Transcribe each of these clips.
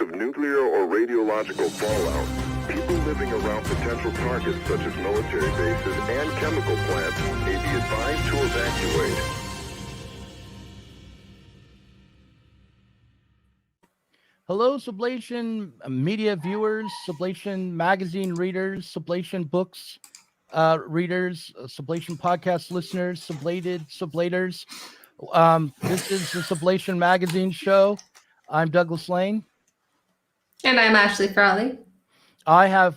of nuclear or radiological fallout, people living around potential targets such as military bases and chemical plants may be advised to evacuate. Hello, Sublation media viewers, Sublation magazine readers, Sublation books readers, Sublation podcast listeners, Sublaters. This is the Sublation magazine show. I'm Douglas Lain. And I'm Ashley Frawley. I have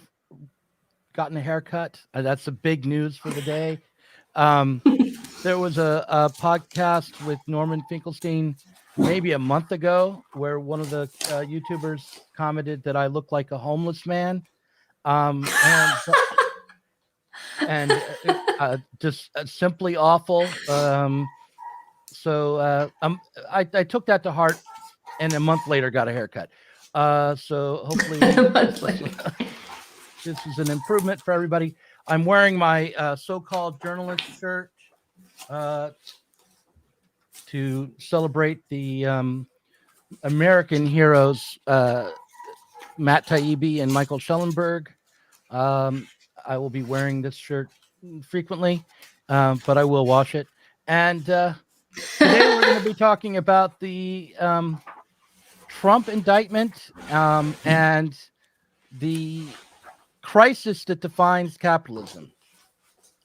gotten a haircut. That's the big news for the day. There was a podcast with Norman Finkelstein maybe a month ago where one of the YouTubers commented that I look like a homeless man. Just simply awful. So I took that to heart, and a month later got a haircut. So hopefully this is an improvement for everybody. I'm wearing my so-called journalist shirt to celebrate the American heroes, Matt Taibbi and Michael Schellenberg. I will be wearing this shirt frequently, but I will wash it. And today we're going to be talking about the Trump indictment and the crisis that defines capitalism,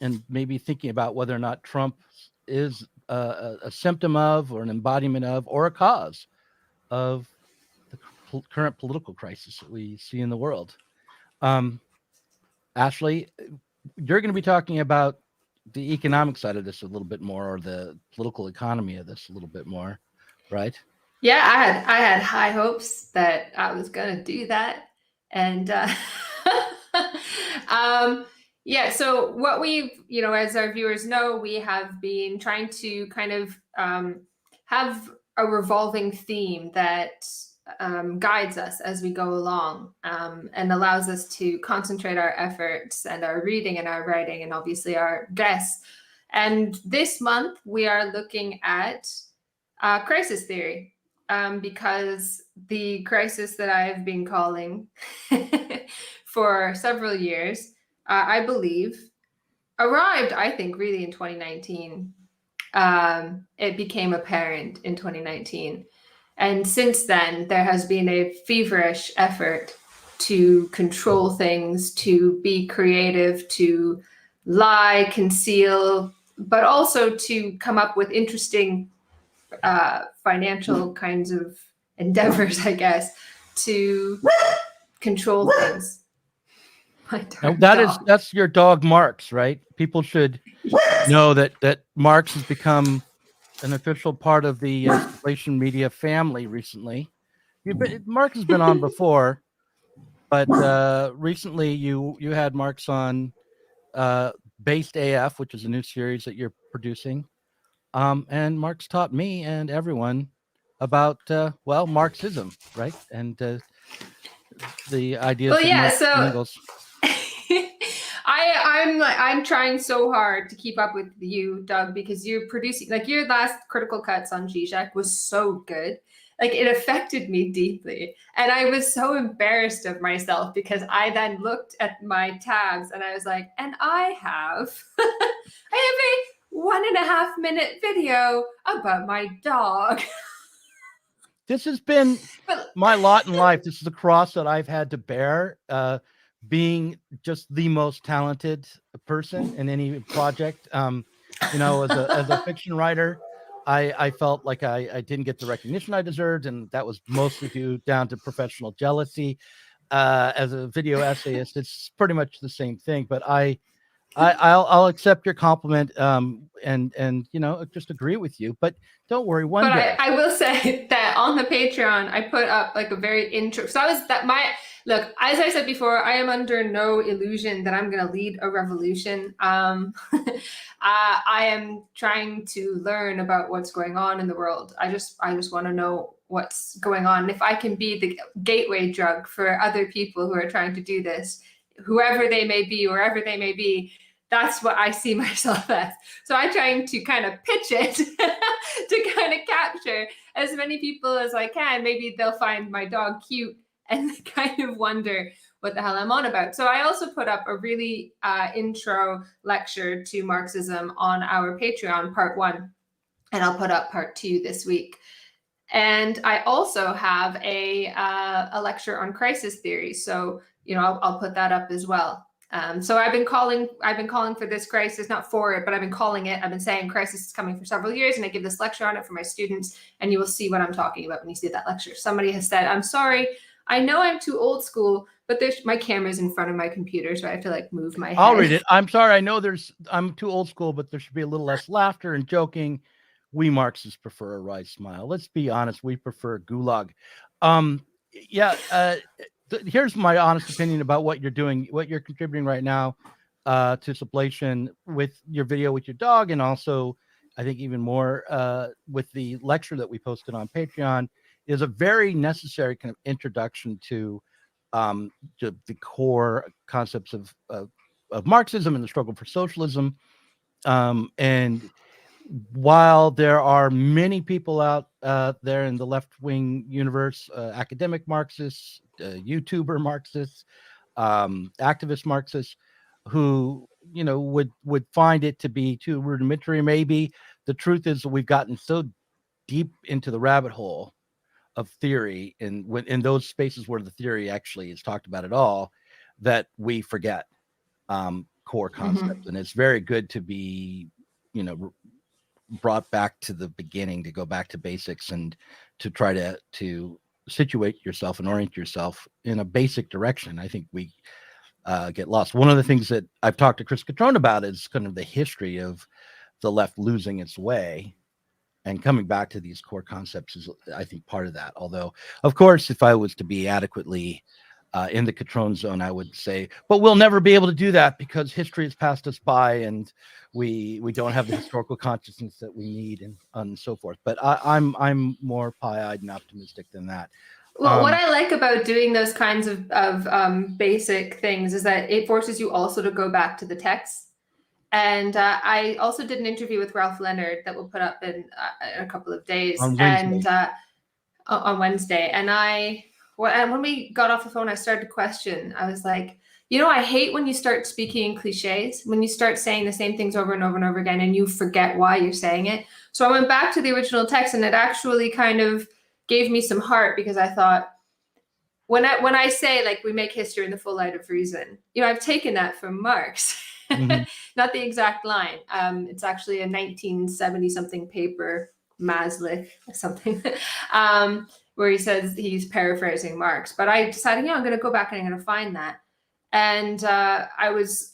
and maybe thinking about whether or not Trump is a symptom of, or an embodiment of, or a cause of the current political crisis that we see in the world. Ashley, you're going to be talking about the economic side of this a little bit more, or the political economy of this a little bit more, right? Yeah, I had high hopes that I was going to do that. And yeah, so what we've, as our viewers know, we have been trying to kind of have a revolving theme that guides us as we go along, and allows us to concentrate our efforts and our reading and our writing, and obviously our guests. And this month we are looking at crisis theory, because the crisis that I have been calling for several years, I believe, arrived, I think, really in 2019. It became apparent in 2019. And since then, there has been a feverish effort to control things, to be creative, to lie, conceal, but also to come up with interesting financial kinds of endeavors, I guess, to control things. That's your dog Marx, right? People should know that Marx has become an official part of the Sublation media family recently. Marx has been on before, but recently you had Marx on Based AF, which is a new series that you're producing. And Marx taught me and everyone about Marxism, right? And the ideas of Marx and Engels. I'm trying so hard to keep up with you, Doug, because you're producing, like, your last Critical Cuts on Zizek was so good. Like, it affected me deeply. And I was so embarrassed of myself because I then looked at my tabs and I was like, and I have a 1.5 minute video about my dog. This has been my lot in life. This is a cross that I've had to bear, being just the most talented person in any project. As a fiction writer, I felt like I didn't get the recognition I deserved, and that was mostly due down to professional jealousy. As a video essayist, it's pretty much the same thing, but I'll accept your compliment, and just agree with you. But don't worry, one day. I will say that on the Patreon, I put up like a very intro. So look, as I said before, I am under no illusion that I'm going to lead a revolution. I am trying to learn about what's going on in the world. I just want to know what's going on. And if I can be the gateway drug for other people who are trying to do this, whoever they may be, wherever they may be, that's what I see myself as. So I'm trying to kind of pitch it to kind of capture as many people as I can. Maybe they'll find my dog cute and they kind of wonder what the hell I'm on about. So I also put up a really intro lecture to Marxism on our Patreon, part 1, and I'll put up part 2 this week. And I also have a lecture on crisis theory. So, you know, I'll put that up as well. So I've been calling for this crisis, not for it, but I've been calling it. I've been saying crisis is coming for several years, and I give this lecture on it for my students, and you will see what I'm talking about when you see that lecture. Somebody has said, I'm sorry, I know I'm too old school, but my camera's in front of my computer, so I have to like move my head. I'll read it. I'm sorry, I know I'm too old school, but there should be a little less laughter and joking. We Marxists prefer a wry smile. Let's be honest, we prefer gulag. Here's my honest opinion about what you're doing, what you're contributing right now to Sublation with your video with your dog, and also I think even more with the lecture that we posted on Patreon, is a very necessary kind of introduction to the core concepts of Marxism and the struggle for socialism. And while there are many people out there in the left-wing universe, academic Marxists, YouTuber Marxists, activist Marxists, who, you know, would find it to be too rudimentary, maybe, the truth is that we've gotten so deep into the rabbit hole of theory, and when in those spaces where the theory actually is talked about at all, that we forget core concepts. And it's very good to be, you know, brought back to the beginning, to go back to basics, and to try to situate yourself and orient yourself in a basic direction. I think we get lost. One of the things that I've talked to Chris Catrone about is kind of the history of the left losing its way, and coming back to these core concepts is, I think, part of that. Although, of course, if I was to be adequately in the Catrone zone, I would say, but we'll never be able to do that because history has passed us by, and we don't have the historical consciousness that we need, and so forth. But I'm more pie-eyed and optimistic than that. Well, what I like about doing those kinds of basic things is that it forces you also to go back to the text. And I also did an interview with Ralph Leonard that we'll put up in a couple of days, on Wednesday. and on Wednesday. And when we got off the phone, I started to question. I was like, you know, I hate when you start speaking in cliches, when you start saying the same things over and over and over again, and you forget why you're saying it. So I went back to the original text, and it actually kind of gave me some heart, because I thought, when I say, like, we make history in the full light of reason, you know, I've taken that from Marx. Not the exact line. It's actually a 1970 something paper, Maslick or something, where he says he's paraphrasing Marx. But I decided, I'm going to go back and I'm going to find that. And I was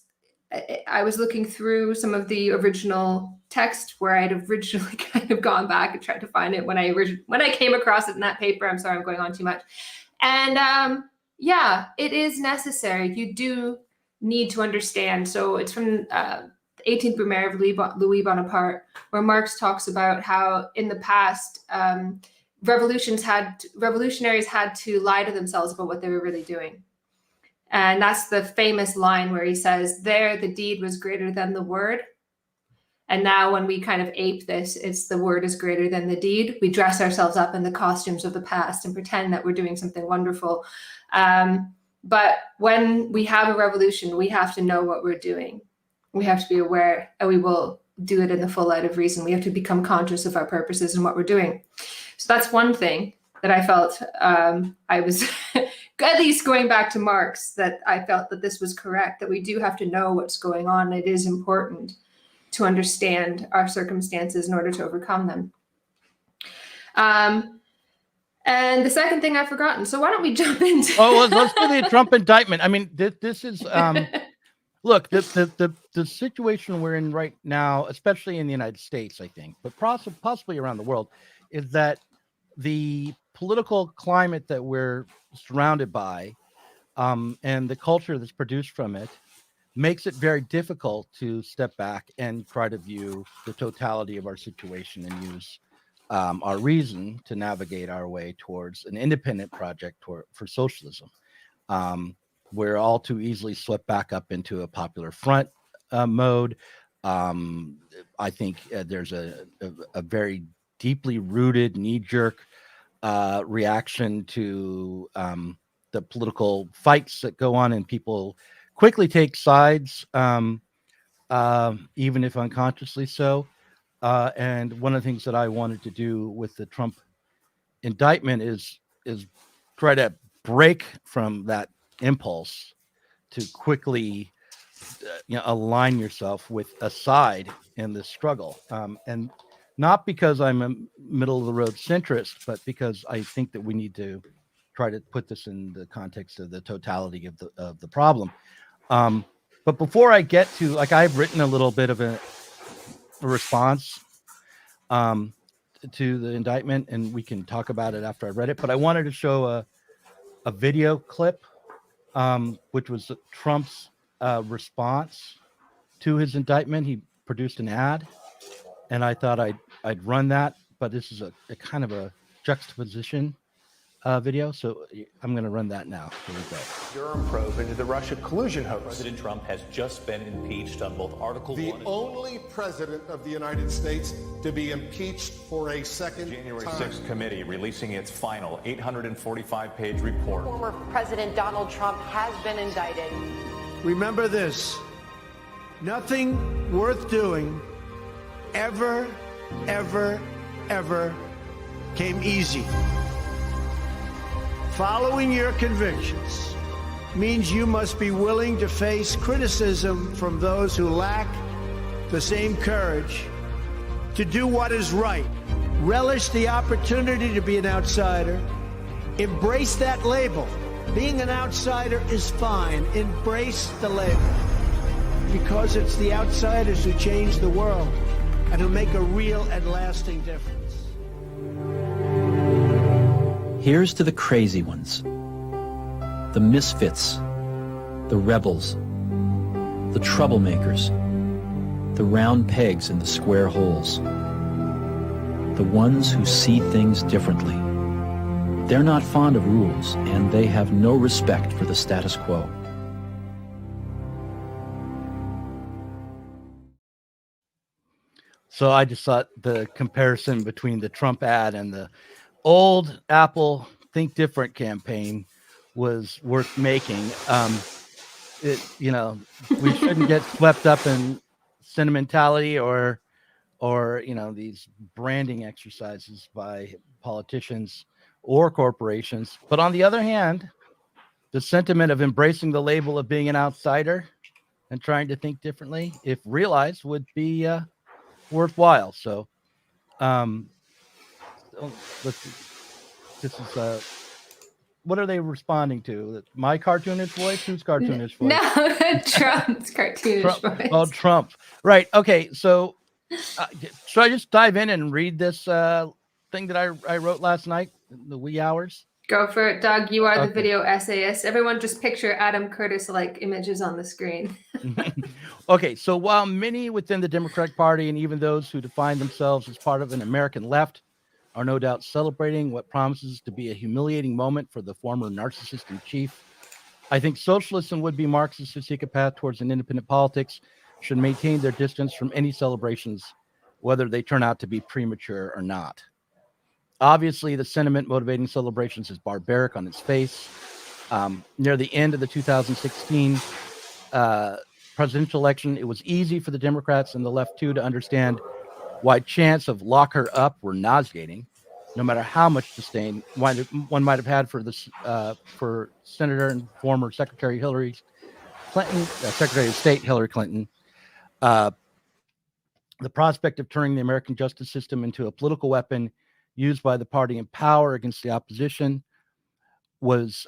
looking through some of the original text where I'd originally kind of gone back and tried to find it when I came across it in that paper. I'm sorry, I'm going on too much. And it is necessary. You do need to understand. So it's from the 18th Brumaire of Louis Bonaparte, where Marx talks about how in the past revolutionaries had to lie to themselves about what they were really doing. And that's the famous line where he says, there the deed was greater than the word. And now when we kind of ape this, it's the word is greater than the deed. We dress ourselves up in the costumes of the past and pretend that we're doing something wonderful. But when we have a revolution, we have to know what we're doing. We have to be aware, and we will do it in the full light of reason. We have to become conscious of our purposes and what we're doing. So that's one thing that I felt I was, at least going back to Marx, that I felt that this was correct, that we do have to know what's going on. It is important to understand our circumstances in order to overcome them. And the second thing I've forgotten. So why don't we jump into? Let's do the Trump indictment. I mean, this is look, the situation we're in right now, especially in the United States, I think, but possibly around the world, is that the political climate that we're surrounded by, and the culture that's produced from it, makes it very difficult to step back and try to view the totality of our situation and use our reason to navigate our way towards an independent project for socialism. We're all too easily swept back up into a popular front mode. I think there's a very deeply rooted knee-jerk reaction to the political fights that go on, and people quickly take sides, even if unconsciously so. And one of the things that I wanted to do with the Trump indictment is try to break from that impulse to quickly align yourself with a side in this struggle, and not because I'm a middle of the road centrist, but because I think that we need to try to put this in the context of the totality of the problem. But before I get to, like, I've written a little bit of a response to the indictment, and we can talk about it after I read it. But I wanted to show a video clip, which was Trump's response to his indictment. He produced an ad, and I thought I'd run that. But this is a kind of a juxtaposition video, so I'm going to run that now. Here we go. Durham probe into the Russia collusion hoax. President Trump has just been impeached on both Article 1 and... The only president of the United States to be impeached for a second January time. 6th committee releasing its final 845-page report. Former President Donald Trump has been indicted. Remember this: nothing worth doing ever came easy. Following your convictions means you must be willing to face criticism from those who lack the same courage to do what is right. Relish the opportunity to be an outsider. Embrace that label. Being an outsider is fine. Embrace the label. Because it's the outsiders who change the world and who make a real and lasting difference. Here's to the crazy ones, the misfits, the rebels, the troublemakers, the round pegs in the square holes, the ones who see things differently. They're not fond of rules, and they have no respect for the status quo. So I just thought the comparison between the Trump ad and the old Apple Think Different campaign was worth making. We shouldn't get swept up in sentimentality or these branding exercises by politicians or corporations. But on the other hand, the sentiment of embracing the label of being an outsider and trying to think differently, if realized, would be worthwhile. So this is what are they responding to? My cartoonish voice? Whose cartoonish voice? No, Trump's cartoonish voice. Oh, Trump. Right. Okay. So should I just dive in and read this thing that I wrote last night in the wee hours? Go for it, Doug. You are the Okay. video essayist. Everyone just picture Adam Curtis-like images on the screen. Okay, so while many within the Democratic Party and even those who define themselves as part of an American left are no doubt celebrating what promises to be a humiliating moment for the former narcissist in chief, I think socialists and would-be Marxists who seek a path towards an independent politics should maintain their distance from any celebrations, whether they turn out to be premature or not. Obviously, the sentiment motivating celebrations is barbaric on its face. Near the end of the 2016 presidential election, it was easy for the Democrats and the left too to understand why chants of "lock her up" were nauseating, no matter how much disdain one might have had for this for Senator and former Secretary Hillary Clinton, Secretary of State Hillary Clinton. The prospect of turning the American justice system into a political weapon used by the party in power against the opposition was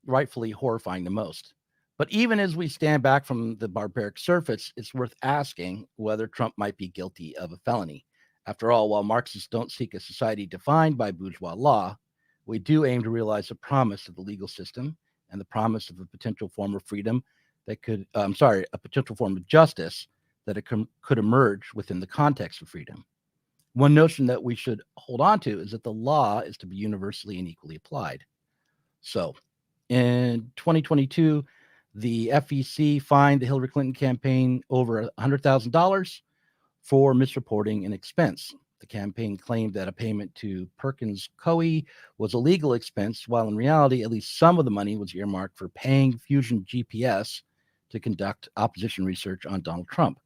rightfully horrifying the most. But even as we stand back from the barbaric surface, it's worth asking whether Trump might be guilty of a felony. After all, while Marxists don't seek a society defined by bourgeois law, we do aim to realize the promise of the legal system and the promise of a potential form of freedom that could, a potential form of justice that could emerge within the context of freedom. One notion that we should hold on to is that the law is to be universally and equally applied. So in 2022, the FEC fined the Hillary Clinton campaign over $100,000 for misreporting an expense. The campaign claimed that a payment to Perkins Coie was a legal expense, while in reality, at least some of the money was earmarked for paying Fusion GPS to conduct opposition research on Donald Trump.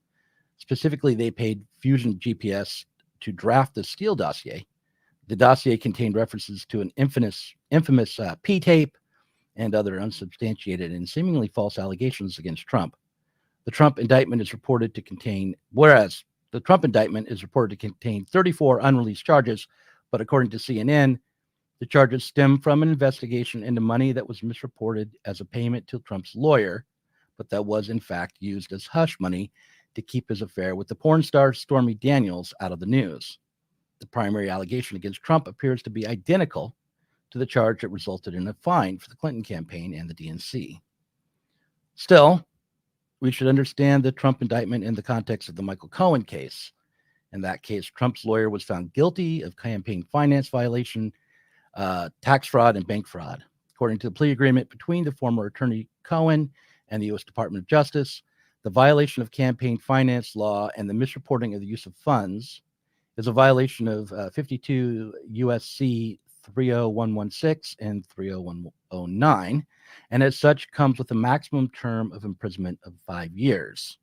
Specifically, they paid Fusion GPS to draft the Steele dossier. The dossier contained references to an infamous P-tape and other unsubstantiated and seemingly false allegations against Trump. The Trump indictment is reported to contain 34 unreleased charges, but according to CNN, the charges stem from an investigation into money that was misreported as a payment to Trump's lawyer, but that was in fact used as hush money to keep his affair with the porn star Stormy Daniels out of the news. The primary allegation against Trump appears to be identical to the charge that resulted in a fine for the Clinton campaign and the DNC. Still, we should understand the Trump indictment in the context of the Michael Cohen case. In that case, Trump's lawyer was found guilty of campaign finance violation, tax fraud, and bank fraud. According to the plea agreement between the former attorney Cohen and the U.S. Department of Justice, the violation of campaign finance law and the misreporting of the use of funds is a violation of 52 U.S.C. 30116 and 30109, and as such comes with a maximum term of imprisonment of 5 years.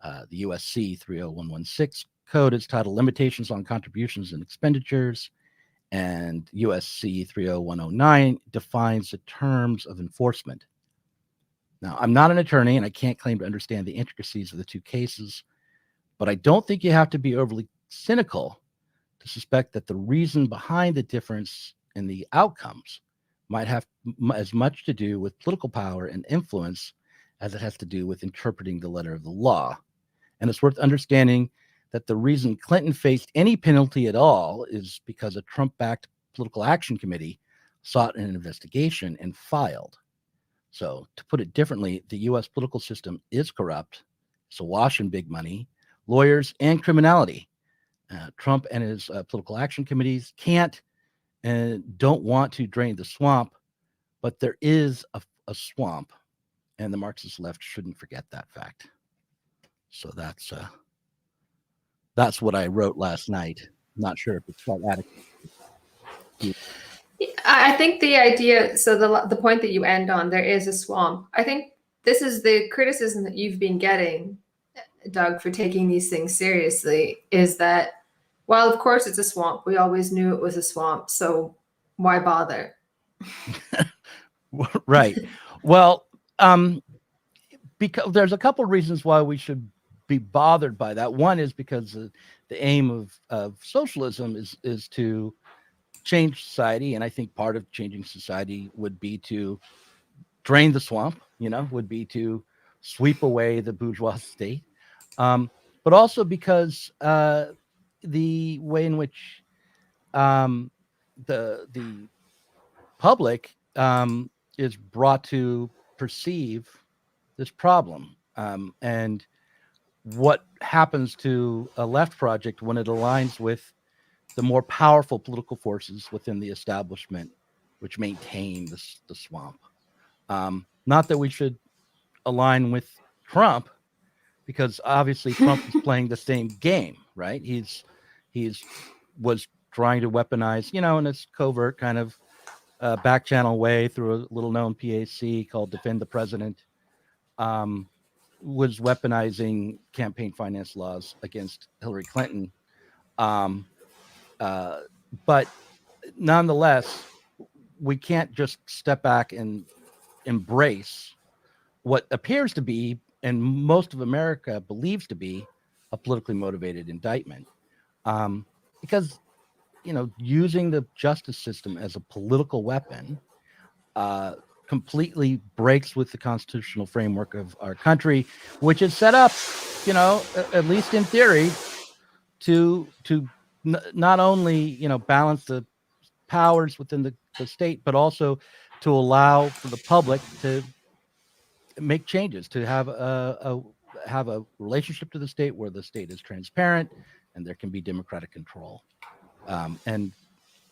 The U.S.C. 30116 code is titled Limitations on Contributions and Expenditures, and U.S.C. 30109 defines the terms of enforcement. Now, I'm not an attorney, and I can't claim to understand the intricacies of the two cases, but I don't think you have to be overly cynical to suspect that the reason behind the difference in the outcomes might have as much to do with political power and influence as it has to do with interpreting the letter of the law. And it's worth understanding that the reason Clinton faced any penalty at all is because a Trump-backed political action committee sought an investigation and filed. So, to put it differently, the U.S. political system is corrupt. It's awash in big money, lawyers, and criminality. Trump and his political action committees can't and don't want to drain the swamp, but there is a swamp, and the Marxist left shouldn't forget that fact. So that's what I wrote last night. Not sure if it's quite adequate. I think the idea, so the point that you end on, there is a swamp. I think this is the criticism that you've been getting, Doug, for taking these things seriously, is that, well, of course it's a swamp. We always knew it was a swamp, so why bother? Right. Well, because there's a couple reasons why we should be bothered by that. One is because the aim of socialism is to change society, and I think part of changing society would be to drain the swamp, would be to sweep away the bourgeois state, but also because the way in which the public is brought to perceive this problem, and what happens to a left project when it aligns with the more powerful political forces within the establishment, which maintain the swamp. Not that we should align with Trump, because obviously Trump is playing the same game, right? He's was trying to weaponize, in this covert kind of back channel way through a little known PAC called Defend the President, was weaponizing campaign finance laws against Hillary Clinton. But nonetheless, we can't just step back and embrace what appears to be, and most of America believes to be, a politically motivated indictment. Because, using the justice system as a political weapon completely breaks with the constitutional framework of our country, which is set up, at least in theory, to not only, balance the powers within the state, but also to allow for the public to make changes, to have a relationship to the state where the state is transparent and there can be democratic control. And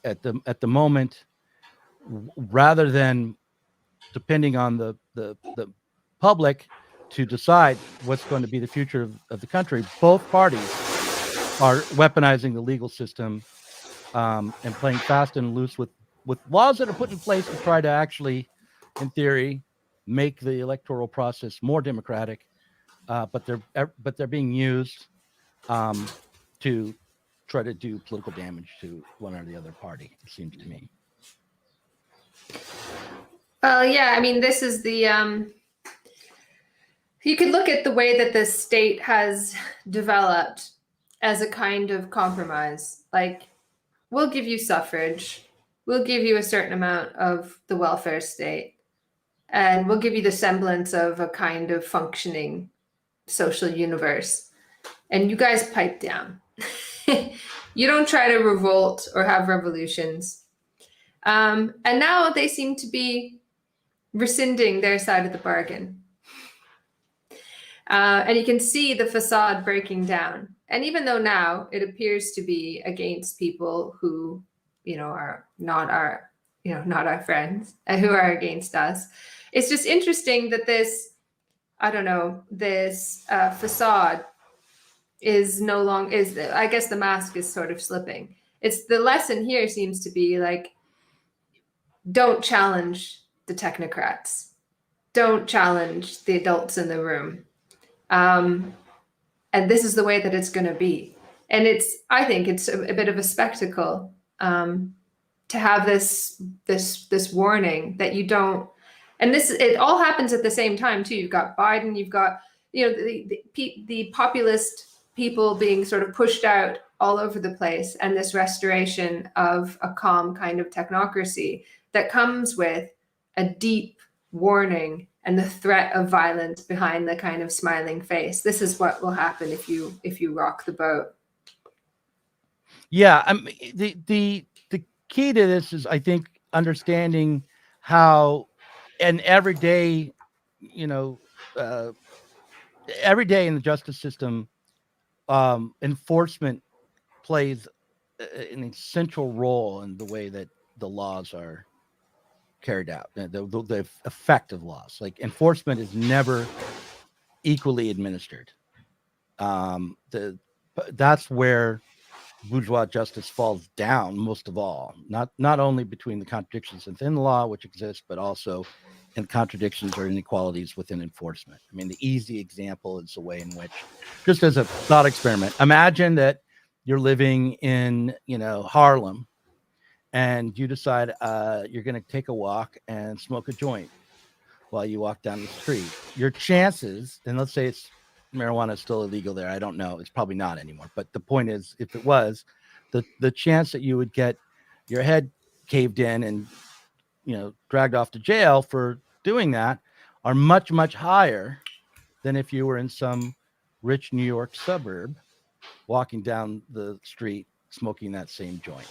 at the moment, rather than depending on the public to decide what's going to be the future of the country, both parties are weaponizing the legal system and playing fast and loose with laws that are put in place to try to actually, in theory, make the electoral process more democratic, but they're being used to try to do political damage to one or the other party. It seems to me. Well, yeah, I mean, this is the you could look at the way that the state has developed as a kind of compromise. Like, we'll give you suffrage, we'll give you a certain amount of the welfare state, and we'll give you the semblance of a kind of functioning social universe. And you guys pipe down. You don't try to revolt or have revolutions. And now they seem to be rescinding their side of the bargain. And you can see the facade breaking down. And even though now it appears to be against people who, are not our friends and who are against us, it's just interesting that this facade is no longer, I guess the mask is sort of slipping. It's the lesson here seems to be like, don't challenge the technocrats. Don't challenge the adults in the room. And this is the way that it's going to be. And I think it's a bit of a spectacle to have this warning that you don't. And it all happens at the same time too. You've got Biden. You've got the populist people being sort of pushed out all over the place, and this restoration of a calm kind of technocracy that comes with a deep warning and the threat of violence behind the kind of smiling face. This is what will happen if you rock the boat. Yeah, the key to this is, I think, understanding how, and every day in the justice system, enforcement plays an essential role in the way that the laws are carried out, the effect of laws. Like, enforcement is never equally administered. That's where bourgeois justice falls down most of all, not only between the contradictions within the law which exist, but also in contradictions or inequalities within enforcement. I mean, the easy example is the way in which, just as a thought experiment, imagine that you're living in Harlem, and you decide you're going to take a walk and smoke a joint while you walk down the street. Your chances, and let's say marijuana is still illegal there. I don't know. It's probably not anymore. But the point is, if it was, the chance that you would get your head caved in and dragged off to jail for doing that are much, much higher than if you were in some rich New York suburb walking down the street smoking that same joint.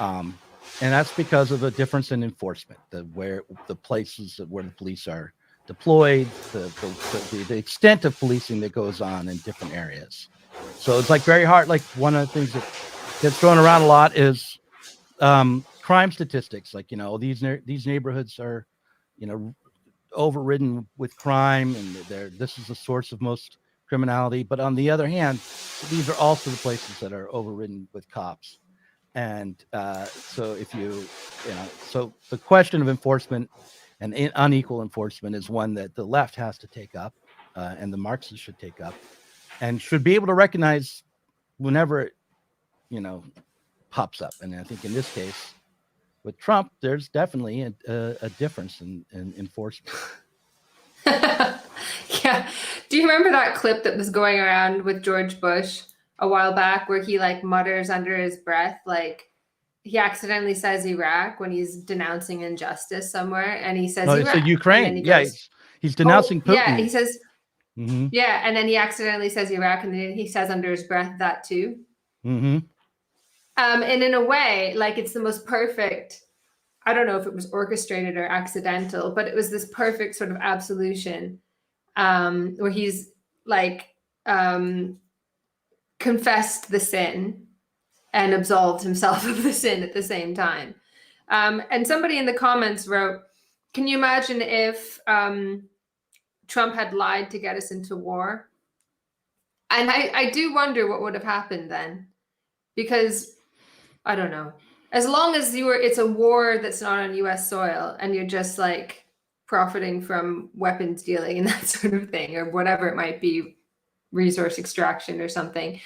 And that's because of a difference in enforcement, where the places where the police are deployed, the extent of policing that goes on in different areas. So it's like very hard. Like, one of the things that gets thrown around a lot is crime statistics. Like, these neighborhoods are, overridden with crime, and this is the source of most criminality. But on the other hand, these are also the places that are overridden with cops. And so so the question of enforcement and unequal enforcement is one that the left has to take up, and the Marxists should take up, and should be able to recognize whenever it, pops up. And I think in this case, with Trump, there's definitely a difference in enforcement. Yeah. Do you remember that clip that was going around with George Bush a while back, where he mutters under his breath, like he accidentally says Iraq when he's denouncing injustice somewhere, and he says Iraq. It's Ukraine. Yeah, he's denouncing Putin. Yeah, he says, yeah, and then he accidentally says Iraq, and then he says under his breath that too. Mm-hmm. And in a way, it's the most perfect, I don't know if it was orchestrated or accidental, but it was this perfect sort of absolution, where he's confessed the sin and absolved himself of the sin at the same time. And somebody in the comments wrote, can you imagine if Trump had lied to get us into war? And I do wonder what would have happened then, because I don't know. As long as it's a war that's not on U.S. soil, and you're just like profiting from weapons dealing and that sort of thing, or whatever it might be, resource extraction or something,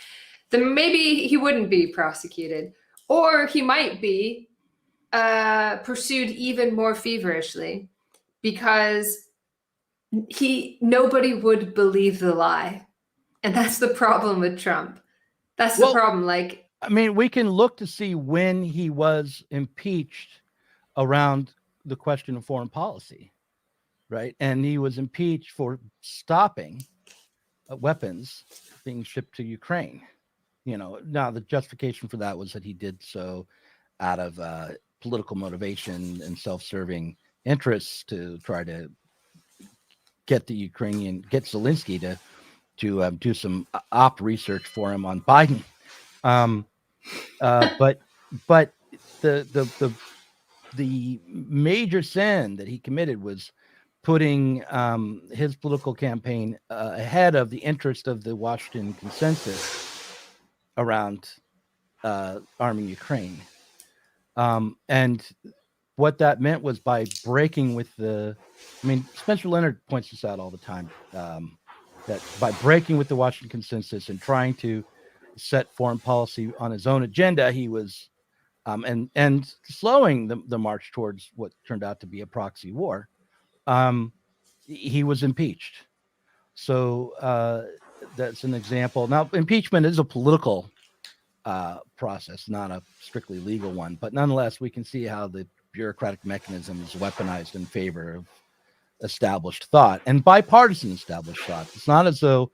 then maybe he wouldn't be prosecuted, or he might be pursued even more feverishly, because nobody would believe the lie. And that's the problem with Trump. That's the problem. Like, I mean, we can look to see when he was impeached around the question of foreign policy, right? And he was impeached for stopping weapons being shipped to Ukraine. You know, now the justification for that was that he did so out of political motivation and self-serving interests to try to get Zelensky to do some op research for him on Biden. But the major sin that he committed was putting his political campaign ahead of the interest of the Washington consensus around arming Ukraine. And what that meant was by breaking with Spencer Leonard points this out all the time, that by breaking with the Washington consensus and trying to set foreign policy on his own agenda, he was and slowing the march towards what turned out to be a proxy war. He was impeached. So that's an example. Now, impeachment is a political process, not a strictly legal one, but nonetheless, we can see how the bureaucratic mechanism is weaponized in favor of established thought and bipartisan established thought. It's not as though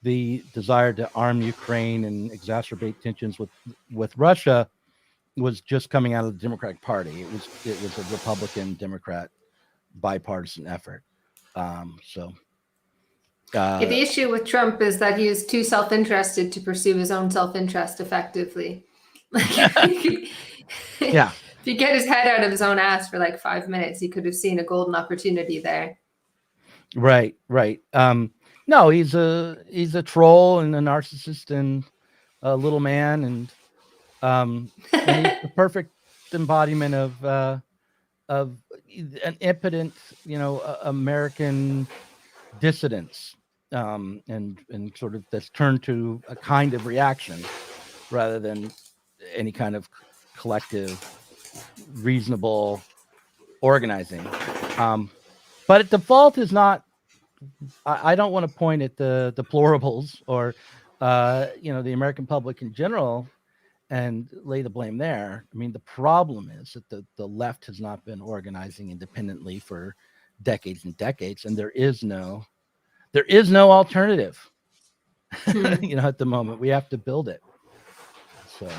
the desire to arm Ukraine and exacerbate tensions with Russia was just coming out of the Democratic Party. It was a Republican Democrat bipartisan effort. The issue with Trump is that he is too self-interested to pursue his own self-interest effectively. Yeah. If you get his head out of his own ass for like 5 minutes, he could have seen a golden opportunity there. Right. No, he's a troll and a narcissist and a little man, and he's the perfect embodiment of an impotent, American dissidence, and sort of that's turned to a kind of reaction rather than any kind of collective, reasonable organizing. But the fault is not. I don't want to point at the deplorables or the American public in general and lay the blame there. I mean, the problem is that the left has not been organizing independently for decades and decades, and there is no alternative. At the moment, we have to build it. So.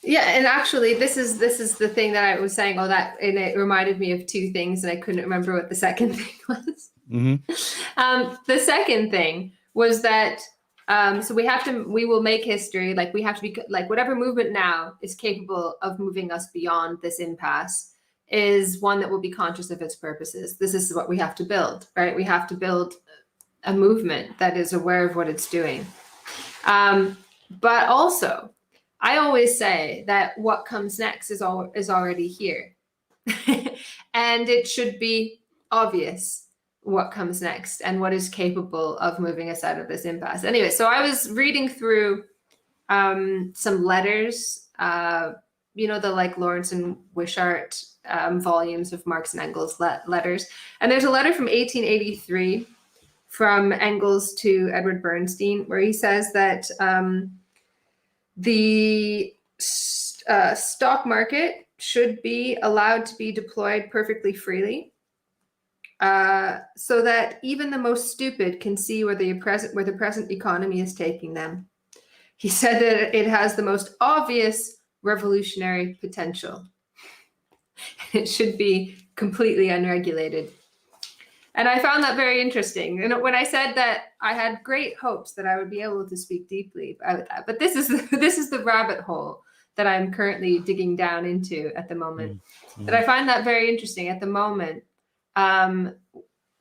Yeah, and actually, this is the thing that I was saying. And it reminded me of two things, and I couldn't remember what the second thing was. Mm-hmm. The second thing was that so we will make history. Like, we have to be like, whatever movement now is capable of moving us beyond this impasse is one that will be conscious of its purposes. This is what we have to build, right? We have to build a movement that is aware of what it's doing. But also, I always say that what comes next is already here. And it should be obvious what comes next and what is capable of moving us out of this impasse. Anyway, so I was reading through some letters, the like Lawrence and Wishart volumes of Marx and Engels letters. And there's a letter from 1883 from Engels to Edward Bernstein, where he says that the stock market should be allowed to be deployed perfectly freely, so that even the most stupid can see where the present economy is taking them. He said that it has the most obvious revolutionary potential. It should be completely unregulated. And I found that very interesting. And when I said that, I had great hopes that I would be able to speak deeply about that. But this is the rabbit hole that I'm currently digging down into at the moment. Mm-hmm. And I find that very interesting. At the moment,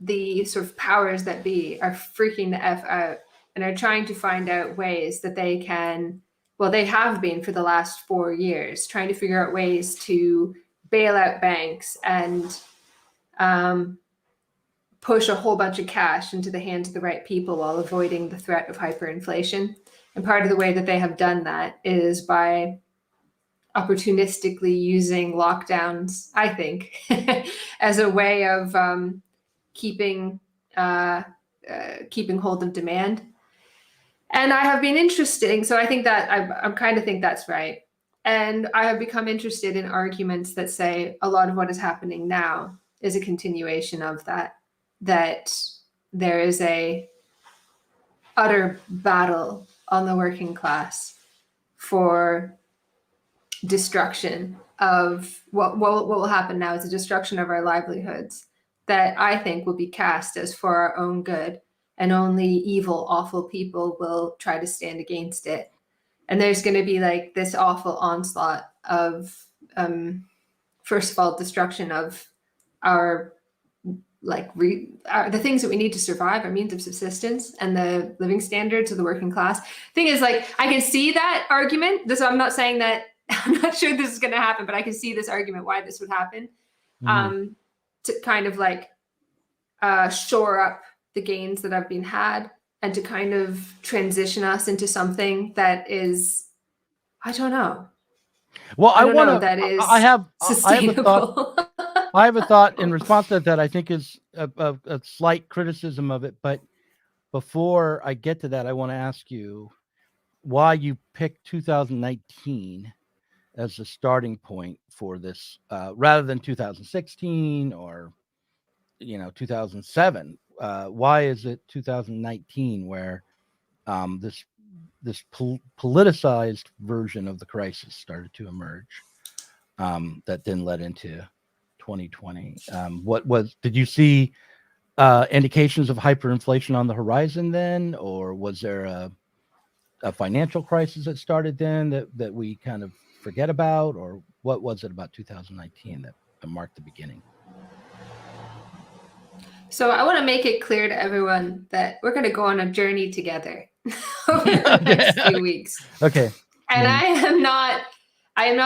the sort of powers that be are freaking the F out and are trying to find out ways that they can, well, they have been for the last 4 years, trying to figure out ways to bail out banks and push a whole bunch of cash into the hands of the right people while avoiding the threat of hyperinflation. And part of the way that they have done that is by opportunistically using lockdowns, I think, as a way of keeping hold of demand. And I have been interesting. So I think that I kind of think that's right. And I have become interested in arguments that say a lot of what is happening now is a continuation of that there is a utter battle on the working class for destruction of what will happen now is a destruction of our livelihoods that I think will be cast as for our own good, and only evil, awful people will try to stand against it. And there's going to be like this awful onslaught of, first of all, destruction of our the things that we need to survive, our means of subsistence, and the living standards of the working class. Thing is, like, I can see that argument. I'm not saying that, I'm not sure this is going to happen, but I can see this argument why this would happen, to kind of like shore up the gains that have been had and to kind of transition us into something that is, I don't know. Well, I want to. That is sustainable. I have a thought in response to that. I think is a slight criticism of it. But before I get to that, I want to ask you why you picked 2019 as the starting point for this, rather than 2016 or 2007. Why is it 2019 where this politicized version of the crisis started to emerge, that then led into 2020? Did you see indications of hyperinflation on the horizon then, or was there a financial crisis that started then that we kind of forget about, or what was it about 2019 that marked the beginning? So I want to make it clear to everyone that we're going to go on a journey together over the next few weeks. Okay. And I am not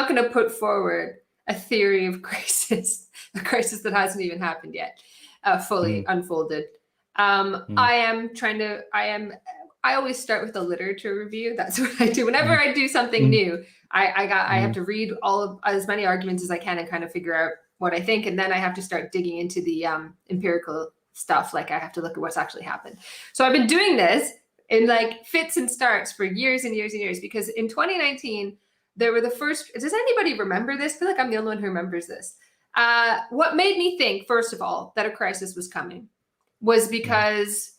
going to put forward a theory of crisis, a crisis that hasn't even happened yet, fully unfolded. I always start with a literature review. That's what I do. Whenever I do something new, I have to read as many arguments as I can and kind of figure out what I think. And then I have to start digging into the empirical stuff. Like I have to look at what's actually happened. So I've been doing this in like fits and starts for years and years and years, because in 2019, there were the first, does anybody remember this? I feel like I'm the only one who remembers this. What made me think, first of all, that a crisis was coming was because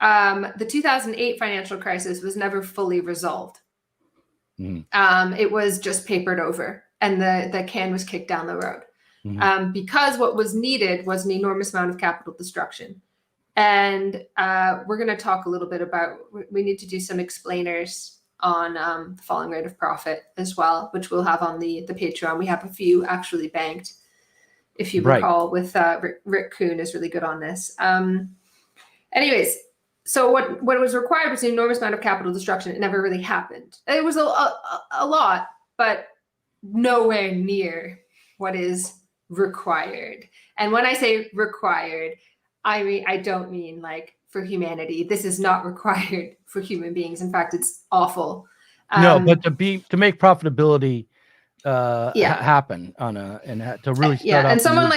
the 2008 financial crisis was never fully resolved. It was just papered over and the can was kicked down the road. Because what was needed was an enormous amount of capital destruction. And we're going to talk a little bit about, we need to do some explainers on the falling rate of profit as well, which we'll have on the Patreon. We have a few actually banked, if you recall, with Rick Kuhn is really good on this. Anyways, so what was required was an enormous amount of capital destruction. It never really happened. It was a lot, but nowhere near what is required. And when I say required, I don't mean like for humanity. This is not required for human beings. In fact, it's awful. No, but to make profitability happen to really start and someone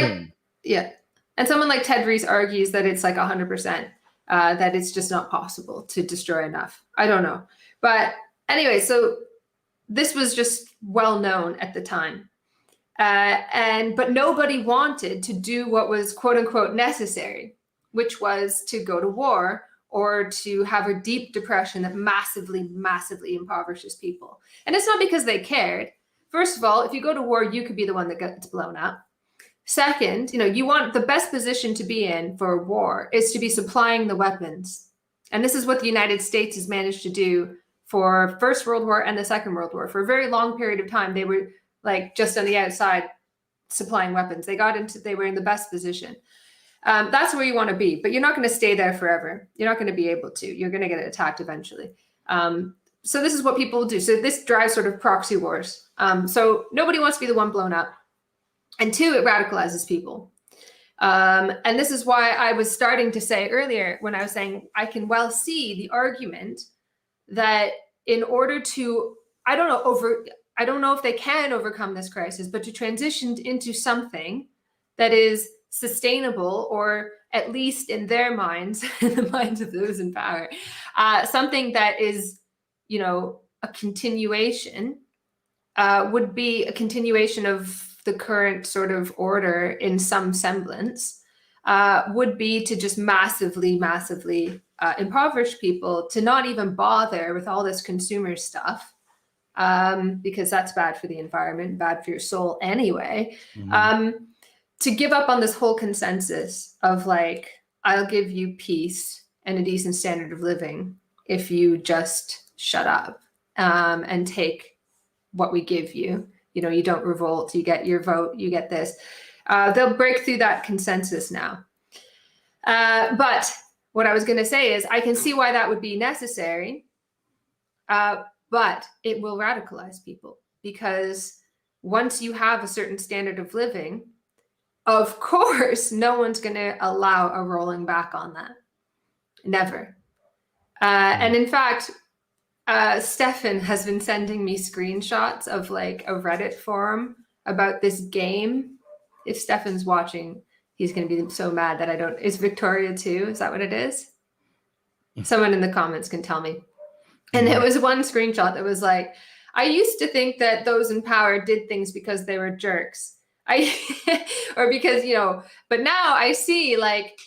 like Ted Rees argues that it's like 100%, that it's just not possible to destroy enough. I don't know, but anyway, so this was just well known at the time. But nobody wanted to do what was quote unquote necessary, which was to go to war or to have a deep depression that massively, massively impoverishes people. And it's not because they cared. First of all, if you go to war, you could be the one that gets blown up. Second, you want the best position to be in for war is to be supplying the weapons. And this is what the United States has managed to do for First World War and the Second World War. For a very long period of time, they were like just on the outside supplying weapons. They were in the best position. That's where you want to be, but you're not going to stay there forever. You're not going to be able to. You're going to get attacked eventually. So this is what people do. So this drives sort of proxy wars. So nobody wants to be the one blown up. And two, it radicalizes people. And this is why I was starting to say earlier, when I was saying I can well see the argument that in order to, I don't know if they can overcome this crisis, but to transition into something that is sustainable, or at least in their minds, in the minds of those in power, something that is, a continuation, would be a continuation of the current sort of order in some semblance, would be to just massively impoverish people, to not even bother with all this consumer stuff, because that's bad for the environment, bad for your soul anyway. To give up on this whole consensus of like, I'll give you peace and a decent standard of living if you just shut up and take what we give you. You don't revolt, you get your vote, you get this. They'll break through that consensus now. But what I was going to say is I can see why that would be necessary, but it will radicalize people, because once you have a certain standard of living, of course, no one's going to allow a rolling back on that. Never. And in fact, Stefan has been sending me screenshots of like a Reddit forum about this game. If Stefan's watching, he's going to be so mad that I don't. Is Victoria 2? Is that what it is? Someone in the comments can tell me. And there was one screenshot that was like, I used to think that those in power did things because they were jerks. Or because, but now I see like,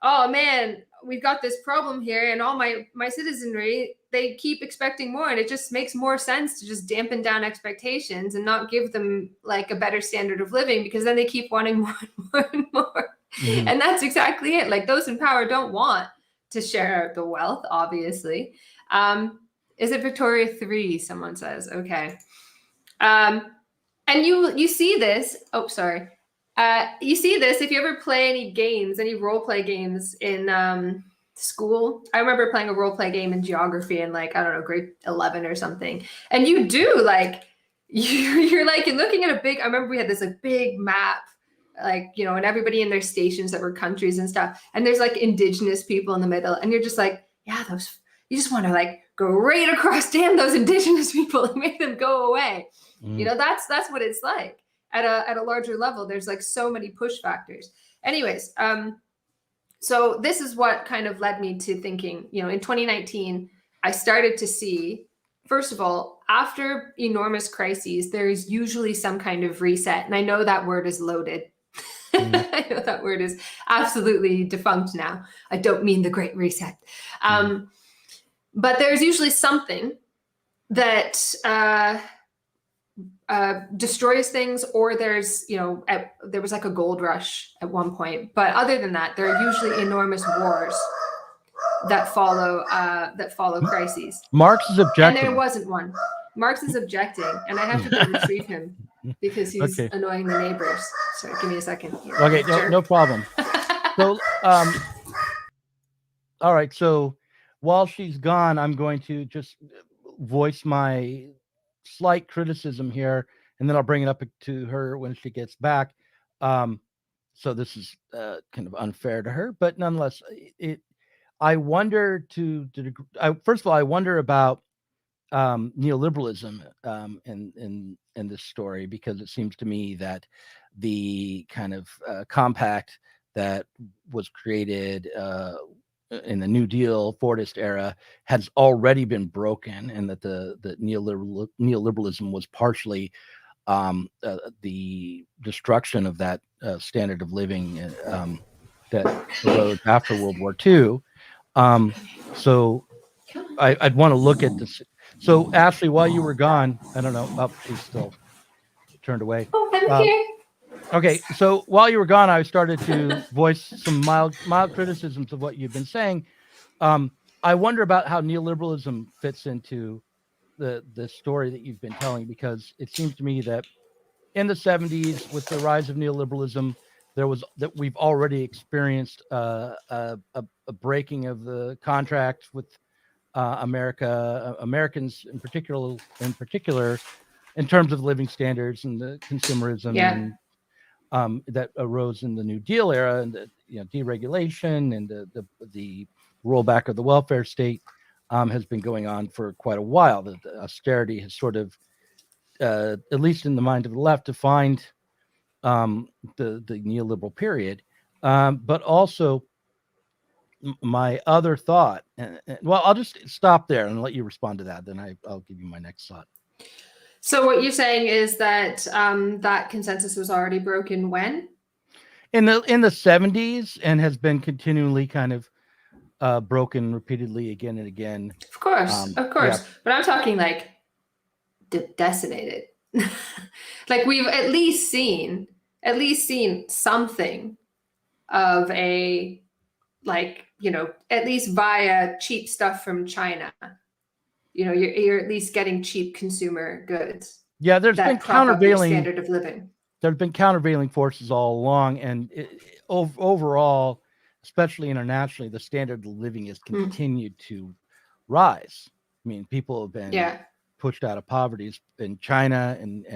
oh man, we've got this problem here, and all my citizenry, they keep expecting more, and it just makes more sense to just dampen down expectations and not give them like a better standard of living, because then they keep wanting more and more and more. And that's exactly it. Like, those in power don't want to share out the wealth, obviously. Is it Victoria 3? Someone says, okay. And you see this. Oh, sorry. You see this if you ever play any games, any role play games in school. I remember playing a role play game in geography in like, I don't know, grade 11 or something. And you do like, you're like, you're looking at a big, I remember we had this like big map, like, and everybody in their stations that were countries and stuff. And there's like indigenous people in the middle. And you're just like, yeah, you just want to like go right across, damn those indigenous people and make them go away. That's what it's like at a larger level. There's like so many push factors. Anyways, so this is what kind of led me to thinking, in 2019, I started to see, first of all, after enormous crises, there is usually some kind of reset. And I know that word is loaded. I know that word is absolutely defunct now. I don't mean the Great Reset. But there's usually something that destroys things, or there's, there was like a gold rush at one point. But other than that, there are usually enormous wars that follow crises. Marx is objecting. And there wasn't one. Marx is objecting, and I have to go retrieve him because he's annoying the neighbors. So give me a second. Here. Okay, no problem. So, all right. So while she's gone, I'm going to just voice my slight criticism here, and then I'll bring it up to her when she gets back. So this is kind of unfair to her, but nonetheless, I wonder first of all, I wonder about neoliberalism in this story, because it seems to me that the kind of compact that was created in the New Deal Fordist era has already been broken, and that the neoliberalism was partially the destruction of that standard of living that arose after World War II. So I'd want to look at this. So Ashley, while you were gone, I don't know. Oh, she's still turned away. Oh, I'm here. Okay, so while you were gone, I started to voice some mild criticisms of what you've been saying. I wonder about how neoliberalism fits into the story that you've been telling, because it seems to me that in the 70s, with the rise of neoliberalism, that we've already experienced a breaking of the contract with Americans in particular, in terms of living standards and the consumerism Yeah. and that arose in the New Deal era, and the deregulation and the rollback of the welfare state has been going on for quite a while. The austerity has sort of, at least in the mind of the left, defined the neoliberal period. But also, my other thought, well, I'll just stop there and let you respond to that. Then I'll give you my next thought. So what you're saying is that that consensus was already broken when? In the 70s, and has been continually kind of broken repeatedly again and again. Of course. Yeah. But I'm talking like decimated. Like we've at least seen something of a, like, at least via cheap stuff from China. You're at least getting cheap consumer goods. Yeah, there's been countervailing standard of living. There's been countervailing forces all along, and overall, especially internationally, the standard of living has continued to rise. I mean, people have been pushed out of poverty in China and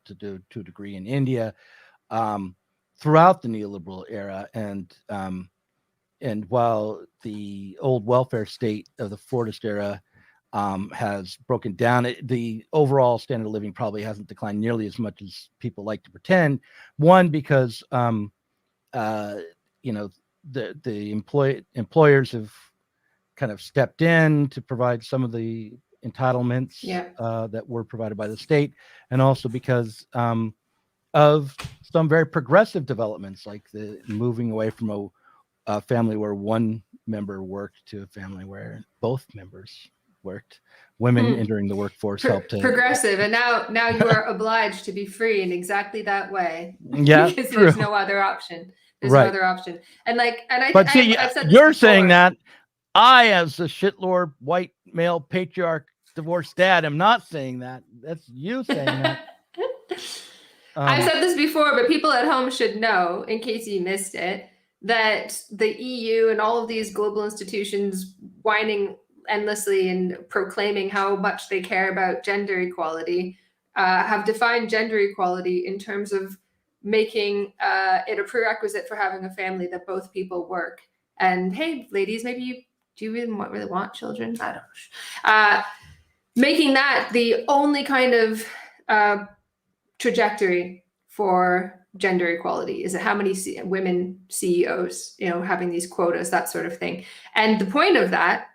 to a degree in India throughout the neoliberal era, and while the old welfare state of the Fordist era has broken down, the overall standard of living probably hasn't declined nearly as much as people like to pretend. One, because the employers have kind of stepped in to provide some of the entitlements that were provided by the state, and also because of some very progressive developments, like the moving away from a family where one member worked to a family where both members worked. Women entering the workforce helped to progressive, and now you are obliged to be free in exactly that way. Yeah, because true. There's no other option. I've said this you're before. saying that I, as a shitlord white male patriarch divorced dad, am not saying that. That's you saying that. I've said this before, but people at home should know, in case you missed it, that the EU and all of these global institutions whining endlessly and proclaiming how much they care about gender equality have defined gender equality in terms of making it a prerequisite for having a family that both people work. And hey, ladies, maybe do you really want children? I don't know. Making that the only kind of trajectory for gender equality is how many women CEOs, having these quotas, that sort of thing. And the point of that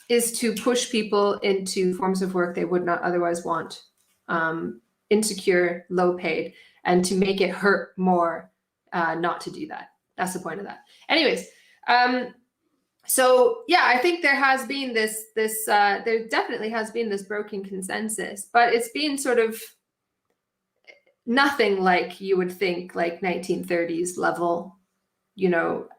is to push people into forms of work they would not otherwise want, insecure, low paid, and to make it hurt more not to do that. That's the point of that. Anyways, so yeah, I think there has been there definitely has been this broken consensus, but it's been sort of nothing like you would think, like 1930s level,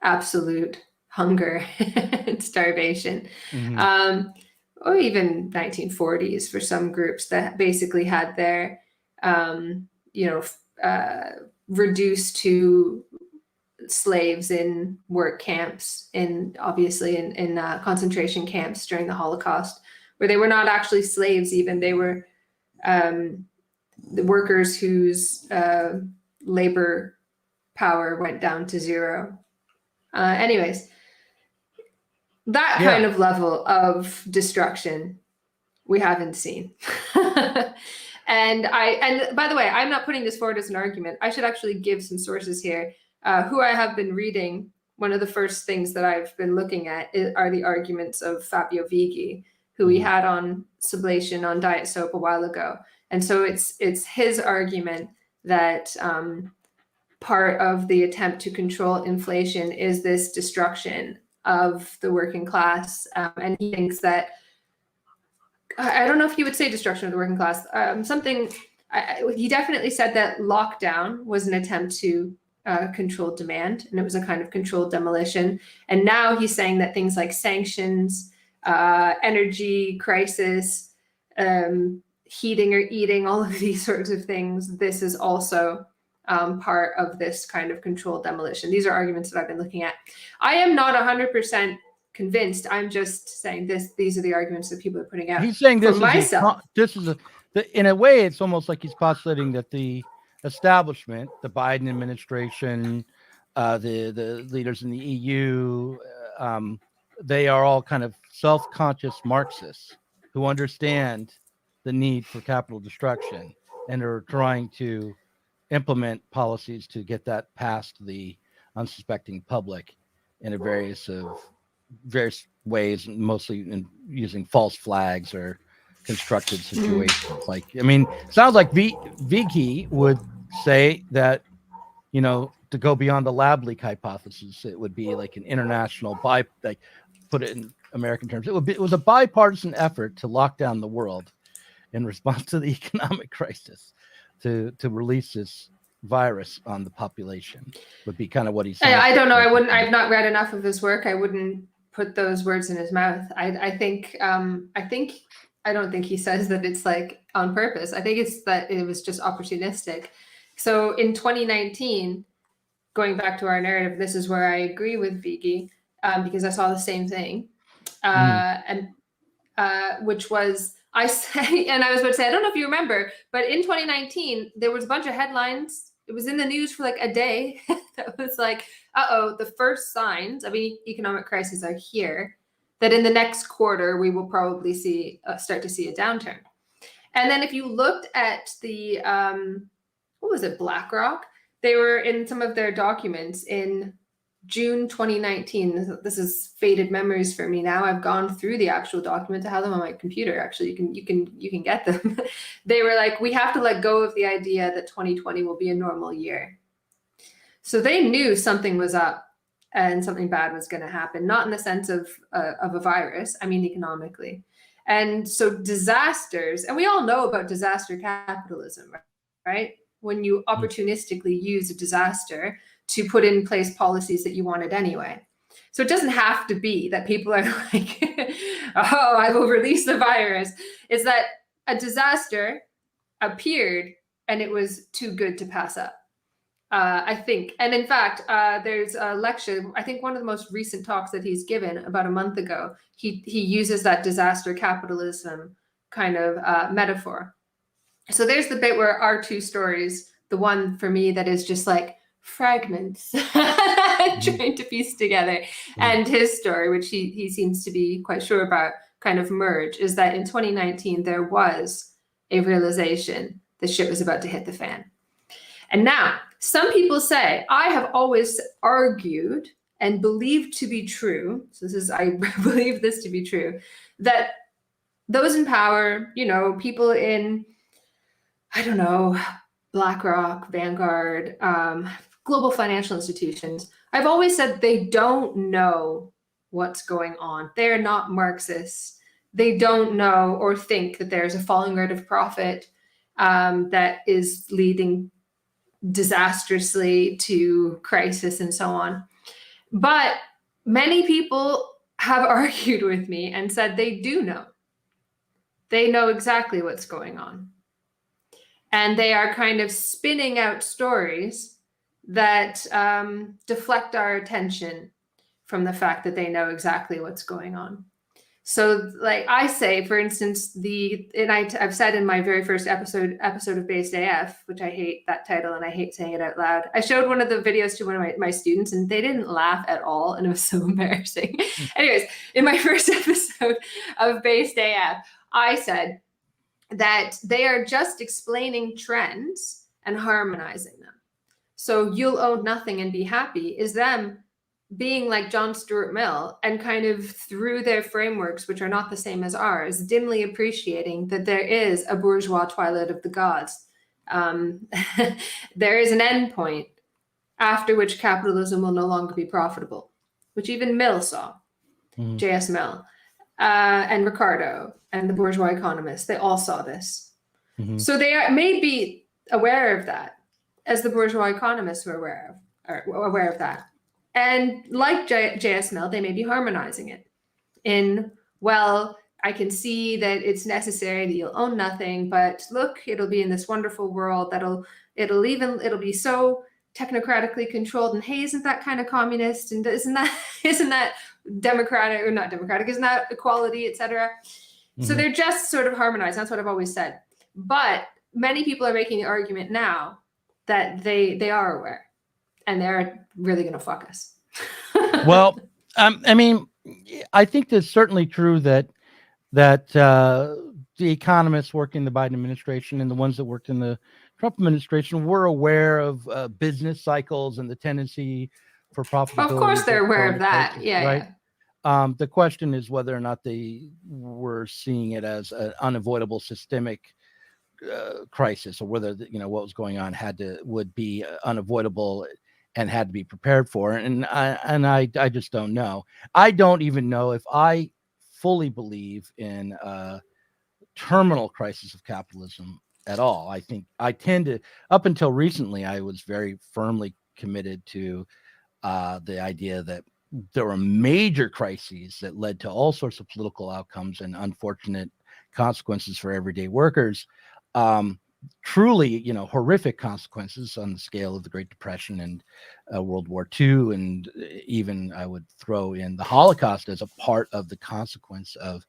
absolute hunger and starvation, or even 1940s for some groups that basically had their, reduced to slaves in work camps, obviously in concentration camps during the Holocaust, where they were not actually slaves even. They were the workers whose labor power went down to zero. Anyways, that kind of level of destruction we haven't seen. And by the way, I'm not putting this forward as an argument. I should actually give some sources here. Who I have been reading, one of the first things that I've been looking at are the arguments of Fabio Vighi, who we had on Sublation on Diet Soap a while ago. And so it's his argument that part of the attempt to control inflation is this destruction of the working class. And he thinks that, I don't know if he would say destruction of the working class, he definitely said that lockdown was an attempt to control demand, and it was a kind of controlled demolition. And now he's saying that things like sanctions, energy crisis, heating or eating, all of these sorts of things, this is also part of this kind of controlled demolition. These are arguments that I've been looking at. I am not 100% convinced. I'm just saying these are the arguments that people are putting out. He's saying this for myself. In a way, it's almost like he's postulating that the establishment, the Biden administration, the leaders in the EU, they are all kind of self-conscious Marxists who understand the need for capital destruction and are trying to implement policies to get that past the unsuspecting public in a various ways, mostly using false flags or constructed situations. Like, I mean, sounds like Vicky would say that, you know, to go beyond the lab leak hypothesis, it would be like an international put it in American terms. It was a bipartisan effort to lock down the world in response to the economic crisis, to release this virus on the population. Would be kind of what he's saying. I don't know. I've not read enough of his work. I wouldn't put those words in his mouth. I don't think he says that it's like on purpose. I think it's that it was just opportunistic. So in 2019, going back to our narrative, this is where I agree with Vicky, because I saw the same thing, which was I was about to say, I don't know if you remember, but in 2019 there was a bunch of headlines. It was in the news for like a day that was like, the first signs of economic crisis are here, that in the next quarter we will probably start to see a downturn. And then if you looked at the what was it, BlackRock, they were in some of their documents in June 2019. This is faded memories for me now. I've gone through the actual documents. I have them on my computer. Actually, you can get them. They were like, we have to let go of the idea that 2020 will be a normal year. So they knew something was up and something bad was going to happen, not in the sense of a virus, I mean economically. And so disasters, and we all know about disaster capitalism, right? When you opportunistically use a disaster to put in place policies that you wanted anyway. So it doesn't have to be that people are like, oh, I will release the virus. It's that a disaster appeared and it was too good to pass up. I think. And in fact, there's a lecture, I think one of the most recent talks that he's given about a month ago, he uses that disaster capitalism kind of metaphor. So there's the bit where our two stories, the one for me that is just like fragments trying to piece together, and his story, which he seems to be quite sure about, kind of merge, is that in 2019, there was a realization the shit was about to hit the fan. And now, some people say, I have always argued and believed to be true, so I believe this to be true, that those in power, people in, I don't know, BlackRock, Vanguard, global financial institutions, I've always said they don't know what's going on. They're not Marxists. They don't know or think that there's a falling rate of profit that is leading disastrously to crisis and so on. But many people have argued with me and said they do know. They know exactly what's going on. And they are kind of spinning out stories that deflect our attention from the fact that they know exactly what's going on. So like I say, for instance, I've said in my very first episode of Based AF, which I hate that title and I hate saying it out loud. I showed one of the videos to one of my students and they didn't laugh at all. And it was so embarrassing. Anyways, in my first episode of Based AF, I said that they are just explaining trends and harmonizing them. So you'll own nothing and be happy is them being like John Stuart Mill and kind of through their frameworks, which are not the same as ours, dimly appreciating that there is a bourgeois twilight of the gods. There is an end point after which capitalism will no longer be profitable, which even Mill saw, J.S. Mill, and Ricardo and the bourgeois economists, they all saw this. So they may be aware of that, as the bourgeois economists were aware of that. And like J.S. Mill, they may be harmonizing it in, well, I can see that it's necessary that you'll own nothing, but look, it'll be in this wonderful world that'll It'll be so technocratically controlled, and hey, isn't that kind of communist, and isn't that democratic, or not democratic, isn't that equality, etc. So they're just sort of harmonized. That's what I've always said. But many people are making the argument now that they are aware, and they're really going to fuck us. Well, I mean, I think that's certainly true that the economists working in the Biden administration and the ones that worked in the Trump administration were aware of business cycles and the tendency for profitability. Of course, they're aware of that. Prices, Yeah, right? yeah. The question is whether or not they were seeing it as an unavoidable systemic crisis, or whether what was going on would be unavoidable and had to be prepared for. And I just don't know. I don't even know if I fully believe in terminal crisis of capitalism at all. I think I tend to, up until recently, I was very firmly committed to the idea that there were major crises that led to all sorts of political outcomes and unfortunate consequences for everyday workers. Truly, horrific consequences on the scale of the Great Depression and World War II, and even I would throw in the Holocaust as a part of the consequence of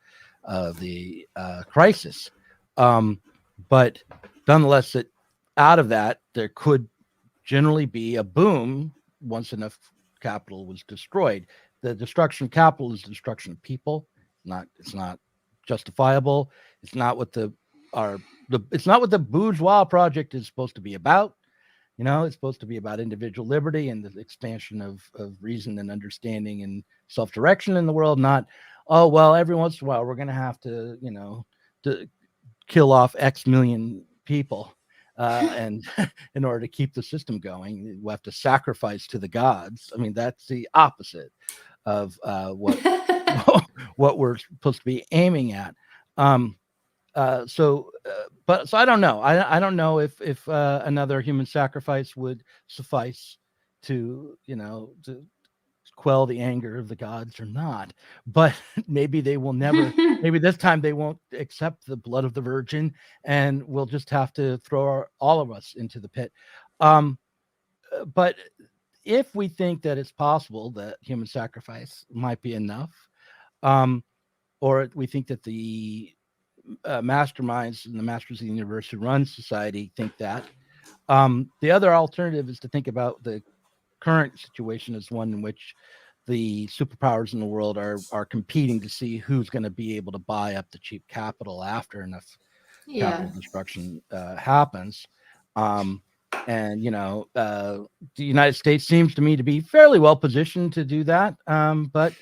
the crisis. But nonetheless, that out of that, there could generally be a boom once enough capital was destroyed. The destruction of capital is the destruction of people. It's not justifiable. It's not what it's not what the bourgeois project is supposed to be about. It's supposed to be about individual liberty and the expansion of reason and understanding and self-direction in the world. Not, oh, well, every once in a while we're going to have to, to kill off X million people. And in order to keep the system going, we'll have to sacrifice to the gods. I mean, that's the opposite of what we're supposed to be aiming at. So I don't know. I don't know if another human sacrifice would suffice to to quell the anger of the gods or not. But maybe they will never. Maybe this time they won't accept the blood of the Virgin, and we'll just have to throw all of us into the pit. But if we think that it's possible that human sacrifice might be enough, or we think that the masterminds and the masters of the universe who run society think that, the other alternative is to think about the current situation as one in which the superpowers in the world are competing to see who's going to be able to buy up the cheap capital after enough capital destruction happens. And the United States seems to me to be fairly well positioned to do that, but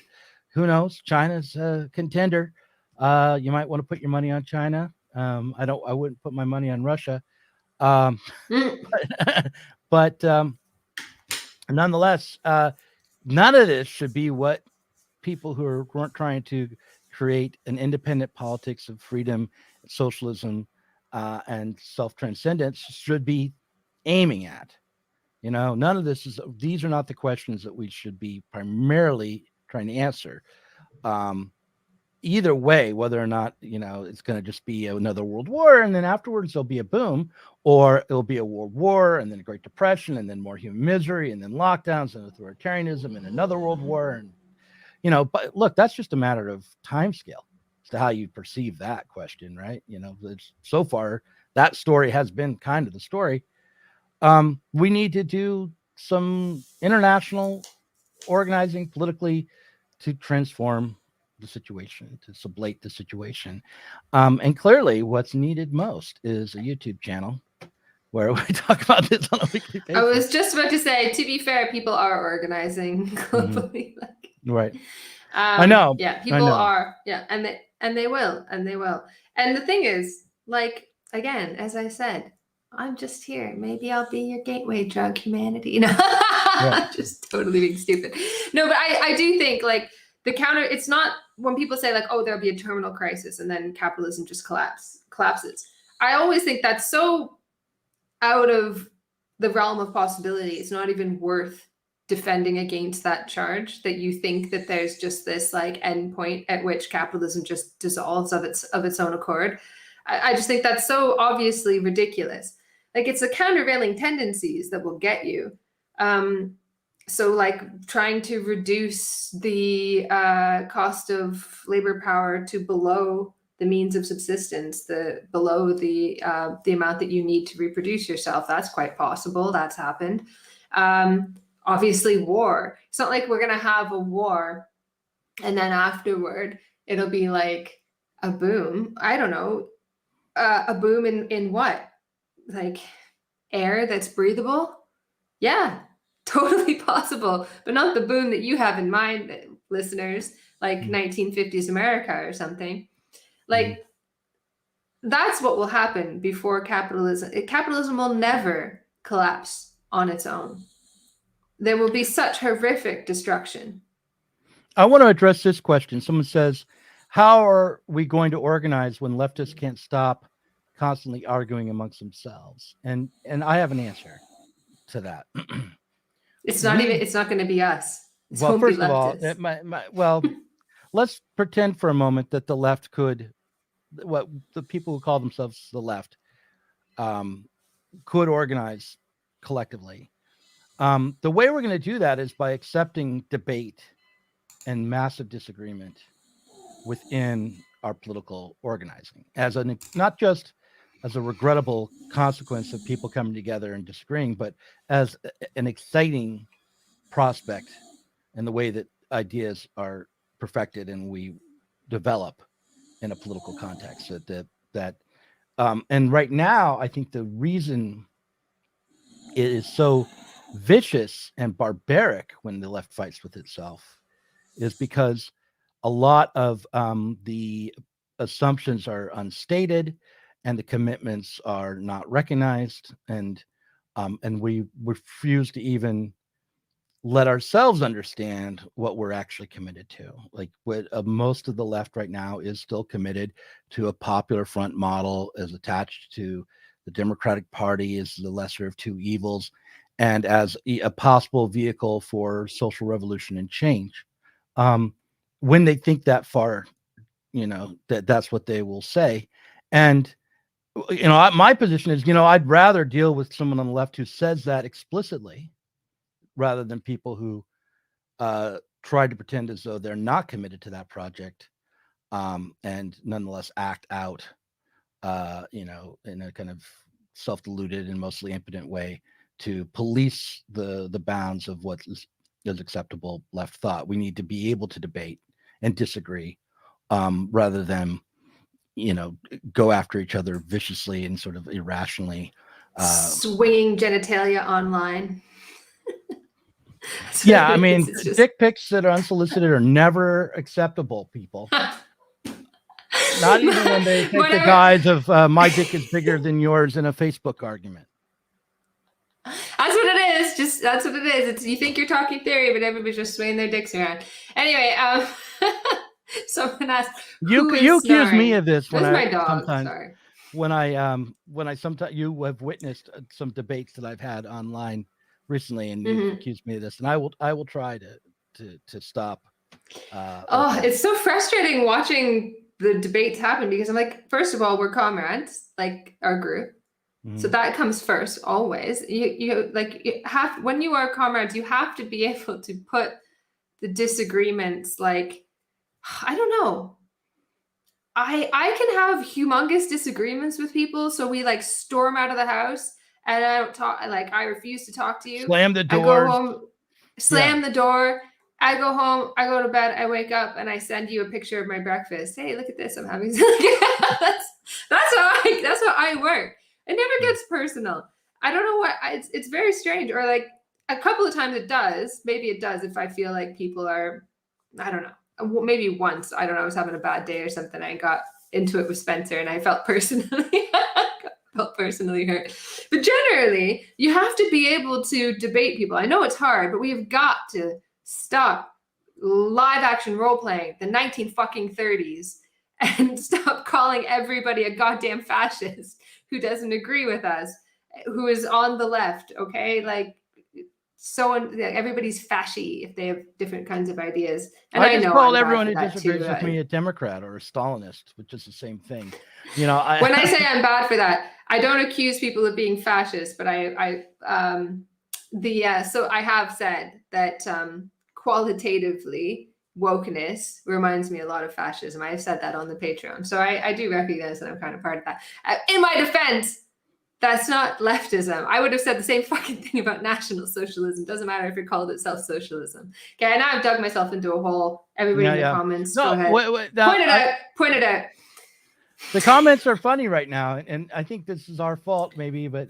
who knows? China's a contender. You might want to put your money on China. I wouldn't put my money on Russia. But nonetheless, none of this should be what people who weren't trying to create an independent politics of freedom, socialism, and self-transcendence should be aiming at. None of these are not the questions that we should be primarily trying to answer. Either way, whether or not, it's going to just be another world war, and then afterwards there'll be a boom, or it'll be a world war, and then a Great Depression, and then more human misery, and then lockdowns and authoritarianism, and another world war. And, but look, that's just a matter of time scale as to how you perceive that question, right? So far that story has been kind of the story. We need to do some international organizing politically to transform the situation, to sublate the situation. And clearly what's needed most is a YouTube channel where we talk about this on a weekly basis. I was just about to say, to be fair, people are organizing globally. Right. I know. Yeah, people are. Yeah, and they will. And the thing is, again, as I said, I'm just here. Maybe I'll be your gateway drug, humanity. Yeah. Just totally being stupid. No, but I do think the counter, it's not when people say there'll be a terminal crisis and then capitalism just collapses. I always think that's so out of the realm of possibility. It's not even worth defending against that charge, that you think that there's just this end point at which capitalism just dissolves of its own accord. I just think that's so obviously ridiculous. Like, it's the countervailing tendencies that will get you. So like trying to reduce the cost of labor power to below the means of subsistence, below the amount that you need to reproduce yourself. That's quite possible. That's happened. Obviously, war. It's not like we're going to have a war and then afterward it'll be like a boom. I don't know. A boom in what? Like air that's breathable? Yeah, totally possible, but not the boom that you have in mind, listeners, like 1950s America or something. Like, that's what will happen before capitalism. Capitalism will never collapse on its own. There will be such horrific destruction. I want to address this question. Someone says, how are we going to organize when leftists can't stop constantly arguing amongst themselves? And I have an answer to that. It's not going to be us. Well, first of all, let's pretend for a moment that the left could, what the people who call themselves the left, could organize collectively. The way we're going to do that is by accepting debate and massive disagreement within our political organizing, as not just as a regrettable consequence of people coming together and disagreeing, but as an exciting prospect in the way that ideas are perfected and we develop in a political context. And right now, I think the reason it is so vicious and barbaric when the left fights with itself is because a lot of the assumptions are unstated and the commitments are not recognized, and we refuse to even let ourselves understand what we're actually committed to. Like, what most of the left right now is still committed to a popular front model, is attached to the Democratic Party as the lesser of two evils, and as a possible vehicle for social revolution and change. When they think that far, that's what they will say. And my position is, I'd rather deal with someone on the left who says that explicitly, rather than people who try to pretend as though they're not committed to that project, and nonetheless act out, in a kind of self-deluded and mostly impotent way to police the bounds of what is acceptable left thought. We need to be able to debate and disagree, rather than go after each other viciously and sort of irrationally, swinging genitalia online. Yeah, I mean, dick pics that are unsolicited are never acceptable, people. Not even when they take the guise of my dick is bigger than yours in a Facebook argument. That's what it is. That's what it is. You think you're talking theory, but everybody's just swinging their dicks around. Anyway, someone asked, you accuse me of this when my dog. Sorry. When I sometimes, you have witnessed some debates that I've had online recently, and you accused me of this, and I will try to stop. It's so frustrating watching the debates happen, because I'm like, first of all, we're comrades, like our group. So that comes first, always. When you are comrades, you have to be able to put the disagreements, like, I don't know. I can have humongous disagreements with people, so we like storm out of the house, and I don't talk. I refuse to talk to you. Slam the door. I go home, slam the door. I go home. I go to bed. I wake up, and I send you a picture of my breakfast. Hey, look at this. I'm having. That's how I work. It never gets personal. I don't know what. It's very strange. Or like a couple of times it does. Maybe it does if I feel like people are. I don't know. Maybe once. I don't know. I was having a bad day or something. I got into it with Spencer, and I felt personally hurt. But generally, you have to be able to debate people. I know it's hard, but we have got to stop live action role playing the 1930s and stop calling everybody a goddamn fascist who doesn't agree with us, who is on the left. Okay, like, everybody's fashy if they have different kinds of ideas. And I just know call I'm bad everyone for who that disagrees too. with me a Democrat or a Stalinist, which is the same thing. When I say I'm bad for that, I don't accuse people of being fascist, but so I have said that qualitatively wokeness reminds me a lot of fascism. I have said that on the Patreon, so I do recognize that I'm kind of part of that. In my defense, that's not leftism. I would have said the same fucking thing about National Socialism. Doesn't matter if it called itself socialism. Okay, and now I've dug myself into a hole. Everybody in the comments, go ahead. Point it out. The comments are funny right now, and I think this is our fault, maybe, but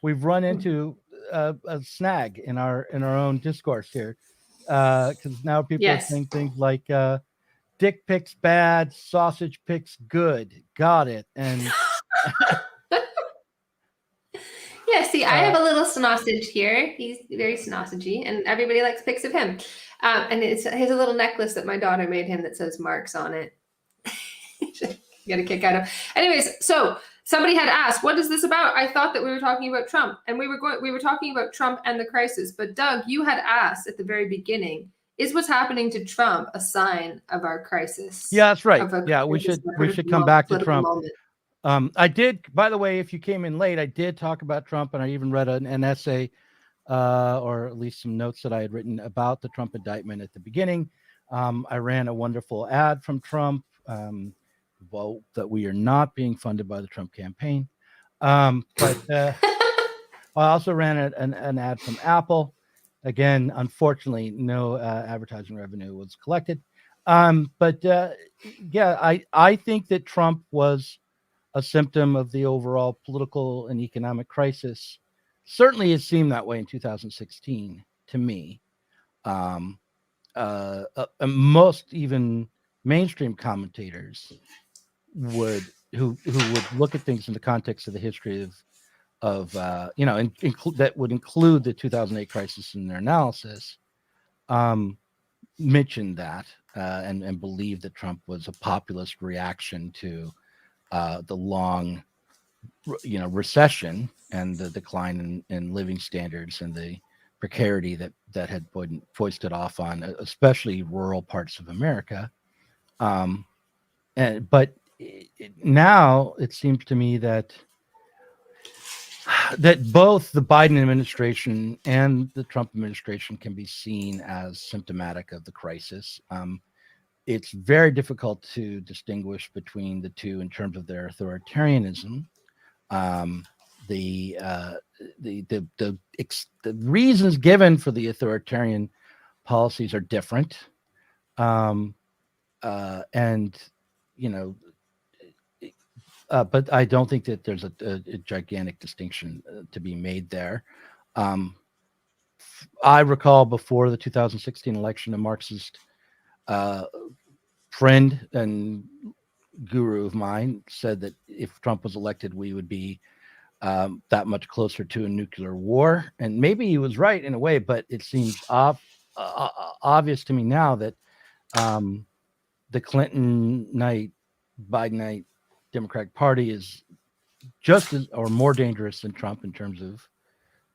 we've run into a snag in our own discourse here, because now people are saying things like "dick pics bad, sausage pics good." Got it, and. Yeah, see, I have a little sausage here. He's very sausagey, and everybody likes pics of him. And he has a little necklace that my daughter made him that says Marx on it. Get a kick out of. Anyways, so somebody had asked, "What is this about?" I thought that we were talking about Trump, and we were talking about Trump and the crisis. But Doug, you had asked at the very beginning, "Is what's happening to Trump a sign of our crisis?" Yeah, that's right. Yeah, we should come back to Trump. Moment. I did, by the way, if you came in late, I did talk about Trump, and I even read an essay, or at least some notes that I had written about the Trump indictment at the beginning. I ran a wonderful ad from Trump, that we are not being funded by the Trump campaign. But I also ran an ad from Apple. Again, unfortunately, no advertising revenue was collected. But I think that Trump was a symptom of the overall political and economic crisis. Certainly it seemed that way in 2016 to me. Most even mainstream commentators who would look at things in the context of the history of that would include the 2008 crisis in their analysis, mentioned that and believed that Trump was a populist reaction to the long, recession and the decline in living standards and the precarity that had been foisted off on especially rural parts of America. But now it seems to me that both the Biden administration and the Trump administration can be seen as symptomatic of the crisis. It's very difficult to distinguish between the two in terms of their authoritarianism. The reasons given for the authoritarian policies are different, but I don't think that there's a gigantic distinction to be made there. I recall before the 2016 election, a Marxist friend and guru of mine said that if Trump was elected, we would be that much closer to a nuclear war. And maybe he was right in a way, but it seems obvious to me now that the Clinton-night, Biden-night Democratic Party is just as or more dangerous than Trump in terms of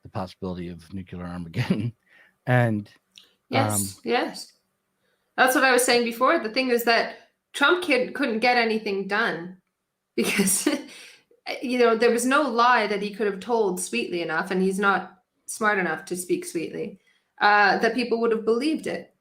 the possibility of nuclear Armageddon. And yes, that's what I was saying before. The thing is that Trump couldn't get anything done because there was no lie that he could have told sweetly enough, and he's not smart enough to speak sweetly, that people would have believed it.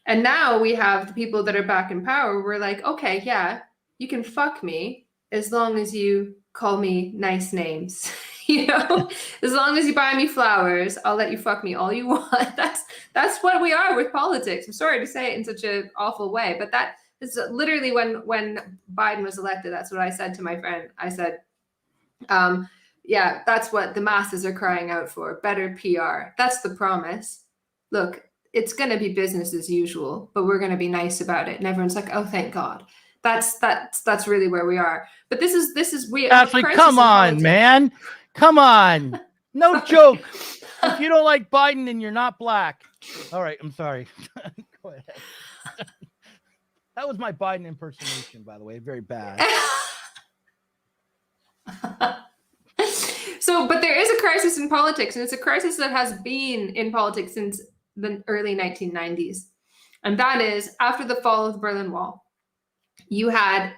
And now we have the people that are back in power. We're like, okay, yeah, you can fuck me as long as you call me nice names. As long as you buy me flowers, I'll let you fuck me all you want. That's what we are with politics. I'm sorry to say it in such an awful way, but that is literally when Biden was elected. That's what I said to my friend. I said, yeah, that's what the masses are crying out for. Better PR. That's the promise. Look, it's going to be business as usual, but we're going to be nice about it. And everyone's like, oh, thank God. That's really where we are. But this is we actually come on, man. Come on. No joke. If you don't like Biden, then you're not black. All right, I'm sorry. Go ahead. That was my Biden impersonation, by the way. Very bad. But there is a crisis in politics, and it's a crisis that has been in politics since the early 1990s. And that is after the fall of the Berlin Wall, you had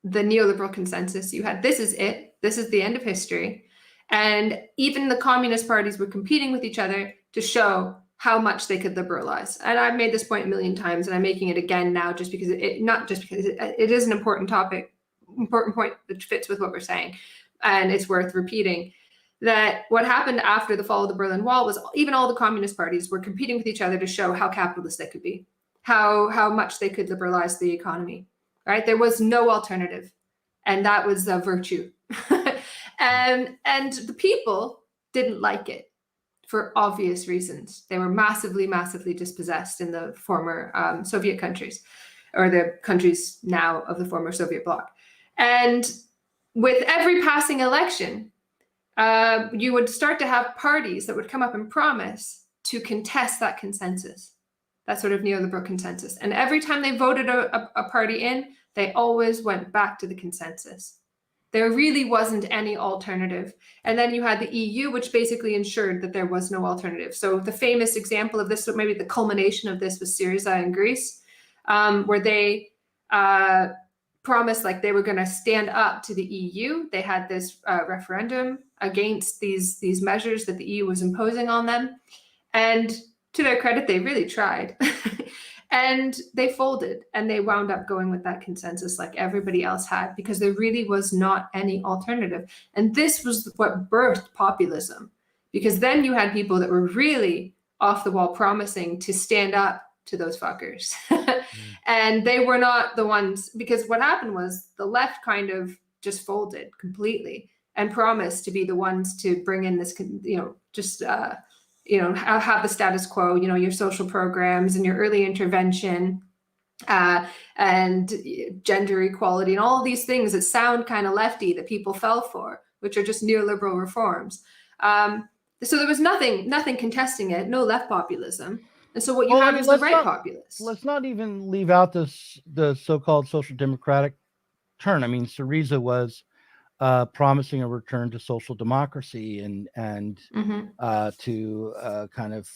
the neoliberal consensus. You had, this is it. This is the end of history. And even the communist parties were competing with each other to show how much they could liberalize. And I've made this point a million times, and I'm making it again now just because it is an important topic, important point that fits with what we're saying. And it's worth repeating that what happened after the fall of the Berlin Wall was even all the communist parties were competing with each other to show how capitalist they could be, how much they could liberalize the economy, right? There was no alternative. And that was a virtue. And the people didn't like it for obvious reasons. They were massively, massively dispossessed in the former Soviet countries, or the countries now of the former Soviet bloc. And with every passing election, you would start to have parties that would come up and promise to contest that consensus, that sort of neoliberal consensus. And every time they voted a party in, they always went back to the consensus. There really wasn't any alternative. And then you had the EU, which basically ensured that there was no alternative. So the famous example of this, or maybe the culmination of this, was Syriza in Greece, where they promised like they were going to stand up to the EU. They had this referendum against these measures that the EU was imposing on them. And to their credit, they really tried. And they folded, and they wound up going with that consensus like everybody else had, because there really was not any alternative. And this was what birthed populism, because then you had people that were really off the wall promising to stand up to those fuckers. And they were not the ones, because what happened was the left kind of just folded completely and promised to be the ones to bring in this, have the status quo, your social programs and your early intervention and gender equality and all of these things that sound kind of lefty that people fell for, which are just neoliberal reforms. So there was nothing contesting it, no left populism. And so what you have is the right populist. Let's not even leave out the so-called social democratic turn. I mean, Syriza was promising a return to social democracy and to kind of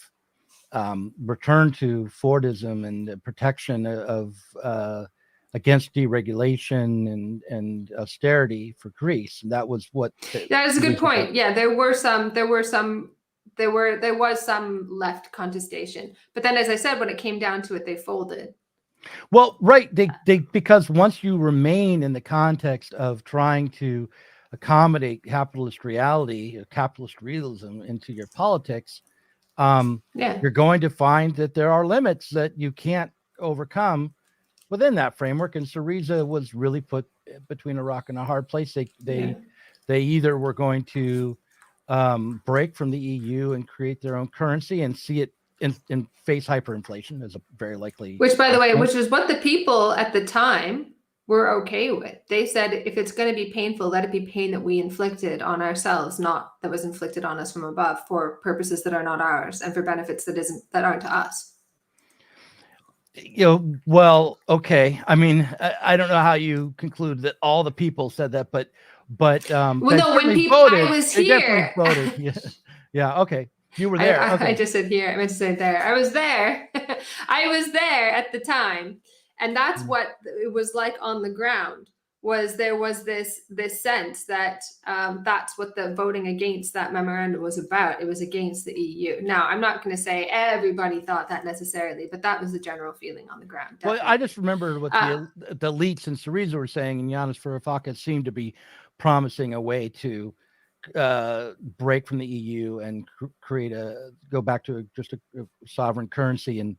return to Fordism and the protection of against deregulation and austerity for Greece. And that was what. That is a good point. Yeah, there was some left contestation, but then, as I said, when it came down to it, they folded. Well, right. They because once you remain in the context of trying to accommodate capitalist reality, capitalist realism into your politics, you're going to find that there are limits that you can't overcome within that framework. And Syriza was really put between a rock and a hard place. They either were going to break from the EU and create their own currency and see it and face hyperinflation as a very likely. Which, by the way, which is what the people at the time were okay with. They said, if it's going to be painful, let it be pain that we inflicted on ourselves, not that was inflicted on us from above for purposes that are not ours and for benefits that aren't to us. Well, okay. I mean, I don't know how you conclude that all the people said that, but well, no, when people voted, I was here. Voted. Yeah. Okay. You were there. I just said here. I meant to say there. I was there. I was there at the time. And that's what it was like on the ground, was there was this sense that that's what the voting against that memorandum was about. It was against the EU. Now, I'm not going to say everybody thought that necessarily, but that was the general feeling on the ground. Definitely. Well, I just remember what the elites in Syriza were saying, and Yanis Varoufakis seemed to be promising a way to break from the EU and go back to just a sovereign currency and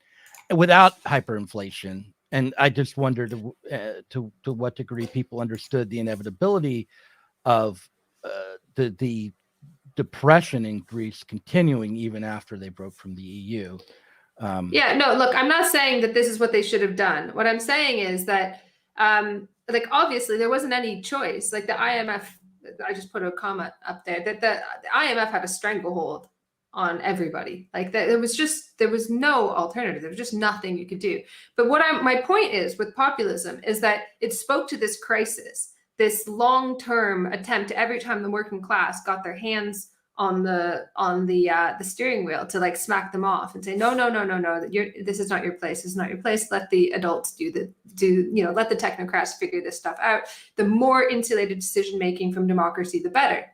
without hyperinflation. And I just wondered to what degree people understood the inevitability of the depression in Greece continuing even after they broke from the EU. Look, I'm not saying that this is what they should have done. What I'm saying is that, obviously there wasn't any choice. Like the IMF, I just put a comment up there that the IMF had a stranglehold on everybody. Like that, there was no alternative. There was just nothing you could do. But my point is with populism is that it spoke to this crisis this long-term attempt every time the working class got their hands on the steering wheel to like smack them off and say, no, this is not your place. This is not your place. Let the adults let the technocrats figure this stuff out. The more insulated decision-making from democracy, the better,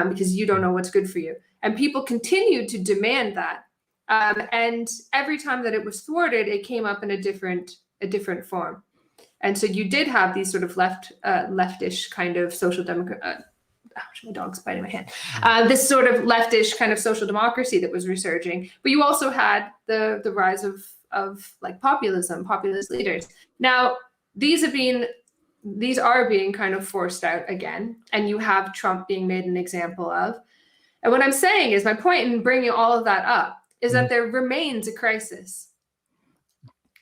because you don't know what's good for you. And people continued to demand that. And every time that it was thwarted, it came up in a different form. And so you did have these sort of leftish kind of social democrat. My dog's biting my hand. This sort of leftish kind of social democracy that was resurging, but you also had the rise of like populism, populist leaders. Now these are being kind of forced out again, and you have Trump being made an example of. And what I'm saying is, my point in bringing all of that up is that there remains a crisis.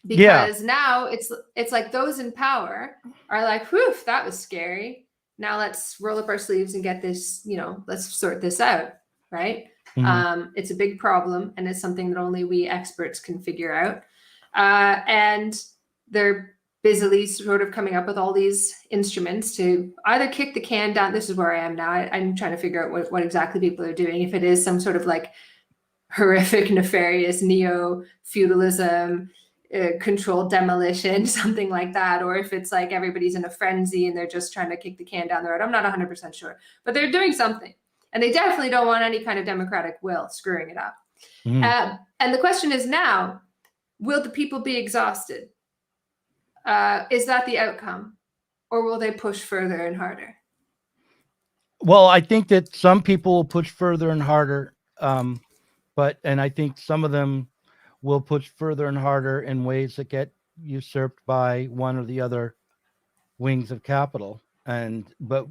Because now it's like those in power are like, whew, that was scary. Now let's roll up our sleeves and get this, let's sort this out, right? It's a big problem, and it's something that only we experts can figure out. And they're busily sort of coming up with all these instruments to either kick the can down. This is where I am now. I'm trying to figure out what exactly people are doing. If it is some sort of like horrific, nefarious neo-feudalism, controlled demolition, something like that, or if it's like everybody's in a frenzy and they're just trying to kick the can down the road. I'm not 100% sure, but they're doing something, and they definitely don't want any kind of democratic will screwing it up. And the question is now, will the people be exhausted? Is that the outcome, or will they push further and harder? Well, I think that some people will push further and harder, and I think some of them will push further and harder in ways that get usurped by one or the other wings of capital. But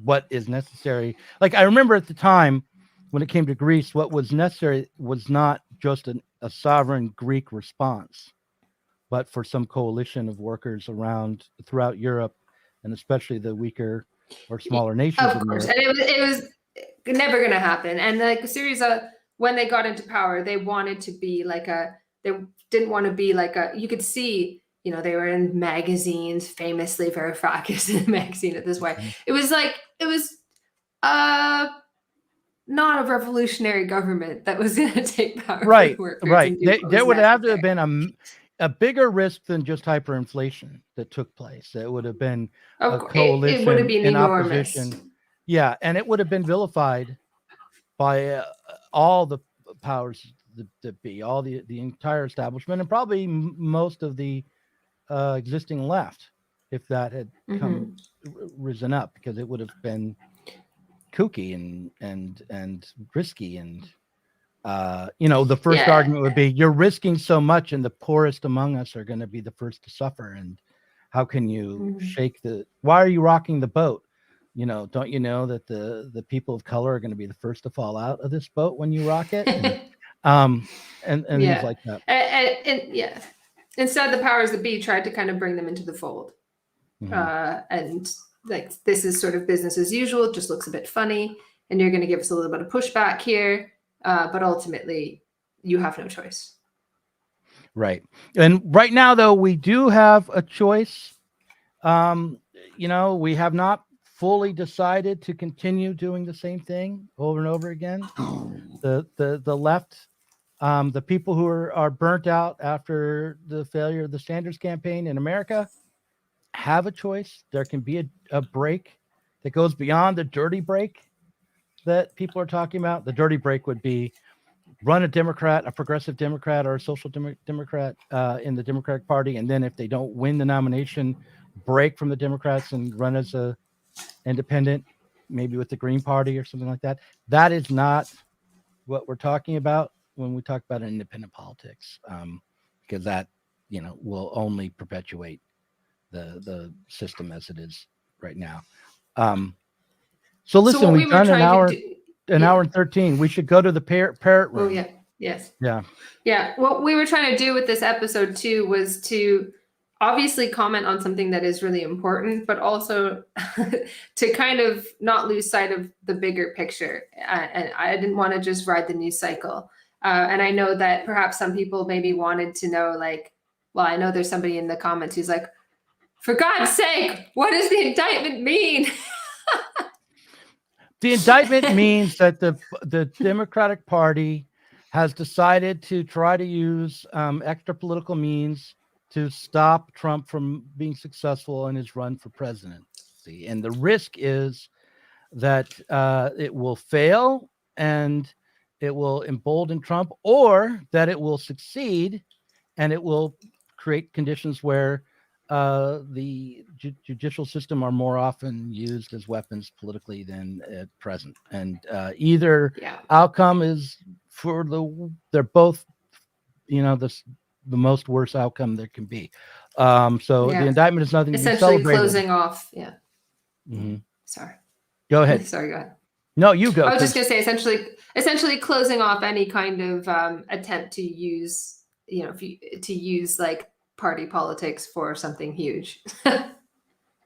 what is necessary? Like, I remember at the time when it came to Greece, what was necessary was not just a sovereign Greek response, but for some coalition of workers throughout Europe, and especially the weaker or smaller nations. Of course, and it was never going to happen. And like Syriza, when they got into power, they wanted to be they didn't want to be like you could see, they were in magazines, famously Varoufakis in a magazine at this way. It was not a revolutionary government that was going to take power. Right. For Right. There would have to have been a bigger risk than just hyperinflation that took place. It would have been a coalition, it would have been in enormous. opposition. Yeah. And it would have been vilified by all the powers that be, all the entire establishment, and probably most of the existing left, if that had risen up, because it would have been kooky and risky. And the first argument would be, you're risking so much, and the poorest among us are going to be the first to suffer. And how can you why are you rocking the boat? Don't you know that the people of color are going to be the first to fall out of this boat when you rock it? And things like that. And instead, the powers that be tried to kind of bring them into the fold. And like, this is sort of business as usual. It just looks a bit funny, and you're going to give us a little bit of pushback here. But ultimately, you have no choice. Right. And right now, though, we do have a choice. We have not fully decided to continue doing the same thing over and over again. The left, the people who are burnt out after the failure of the Sanders campaign in America have a choice. There can be a break that goes beyond the dirty break that people are talking about. The dirty break would be run a Democrat, a progressive Democrat, or a social Democrat in the Democratic Party, and then if they don't win the nomination, break from the Democrats and run as a independent, maybe with the Green Party or something like that. That is not what we're talking about when we talk about independent politics, because that will only perpetuate the system as it is right now. So listen, we've done an hour and 13. We should go to the parrot room. Oh yeah, yes, yeah. What we were trying to do with this episode too was to obviously comment on something that is really important, but also to kind of not lose sight of the bigger picture. And I didn't want to just ride the news cycle. And I know that perhaps some people maybe wanted to know, like, well, I know there's somebody in the comments who's like, For God's sake, what does the indictment mean? The indictment means that the Democratic Party has decided to try to use extra political means to stop Trump from being successful in his run for presidency. And the risk is that it will fail and it will embolden Trump, or that it will succeed and it will create conditions where the judicial system are more often used as weapons politically than at present. And either outcome is they're both, the most worst outcome there can be. So the indictment is nothing to be Essentially celebrated. closing off. Yeah. Mm-hmm. Sorry. Go ahead. Sorry, go ahead. No, you go. I was just going to say essentially closing off any kind of attempt to use, to use like party politics for something huge.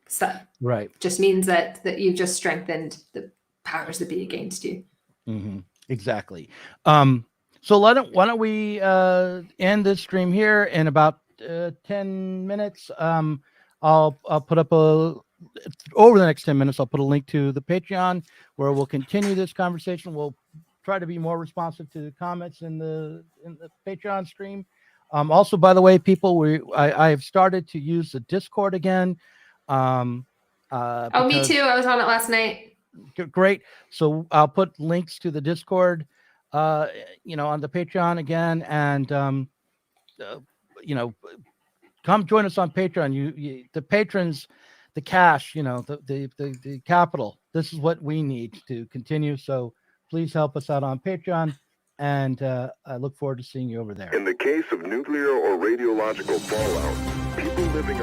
So right. Just means that you've just strengthened the powers that be against you. Mm-hmm. Exactly. So why don't we end this stream here in about 10 minutes. I'll put up over the next 10 minutes, I'll put a link to the Patreon where we'll continue this conversation. We'll try to be more responsive to the comments in the Patreon stream. Also, by the way, people, I have started to use the Discord again. Me too. I was on it last night. Great. So I'll put links to the Discord, on the Patreon again, and come join us on Patreon. You the patrons, the cash, the capital. This is what we need to continue. So please help us out on Patreon, and I look forward to seeing you over there. In the case of nuclear or radiological fallout, people living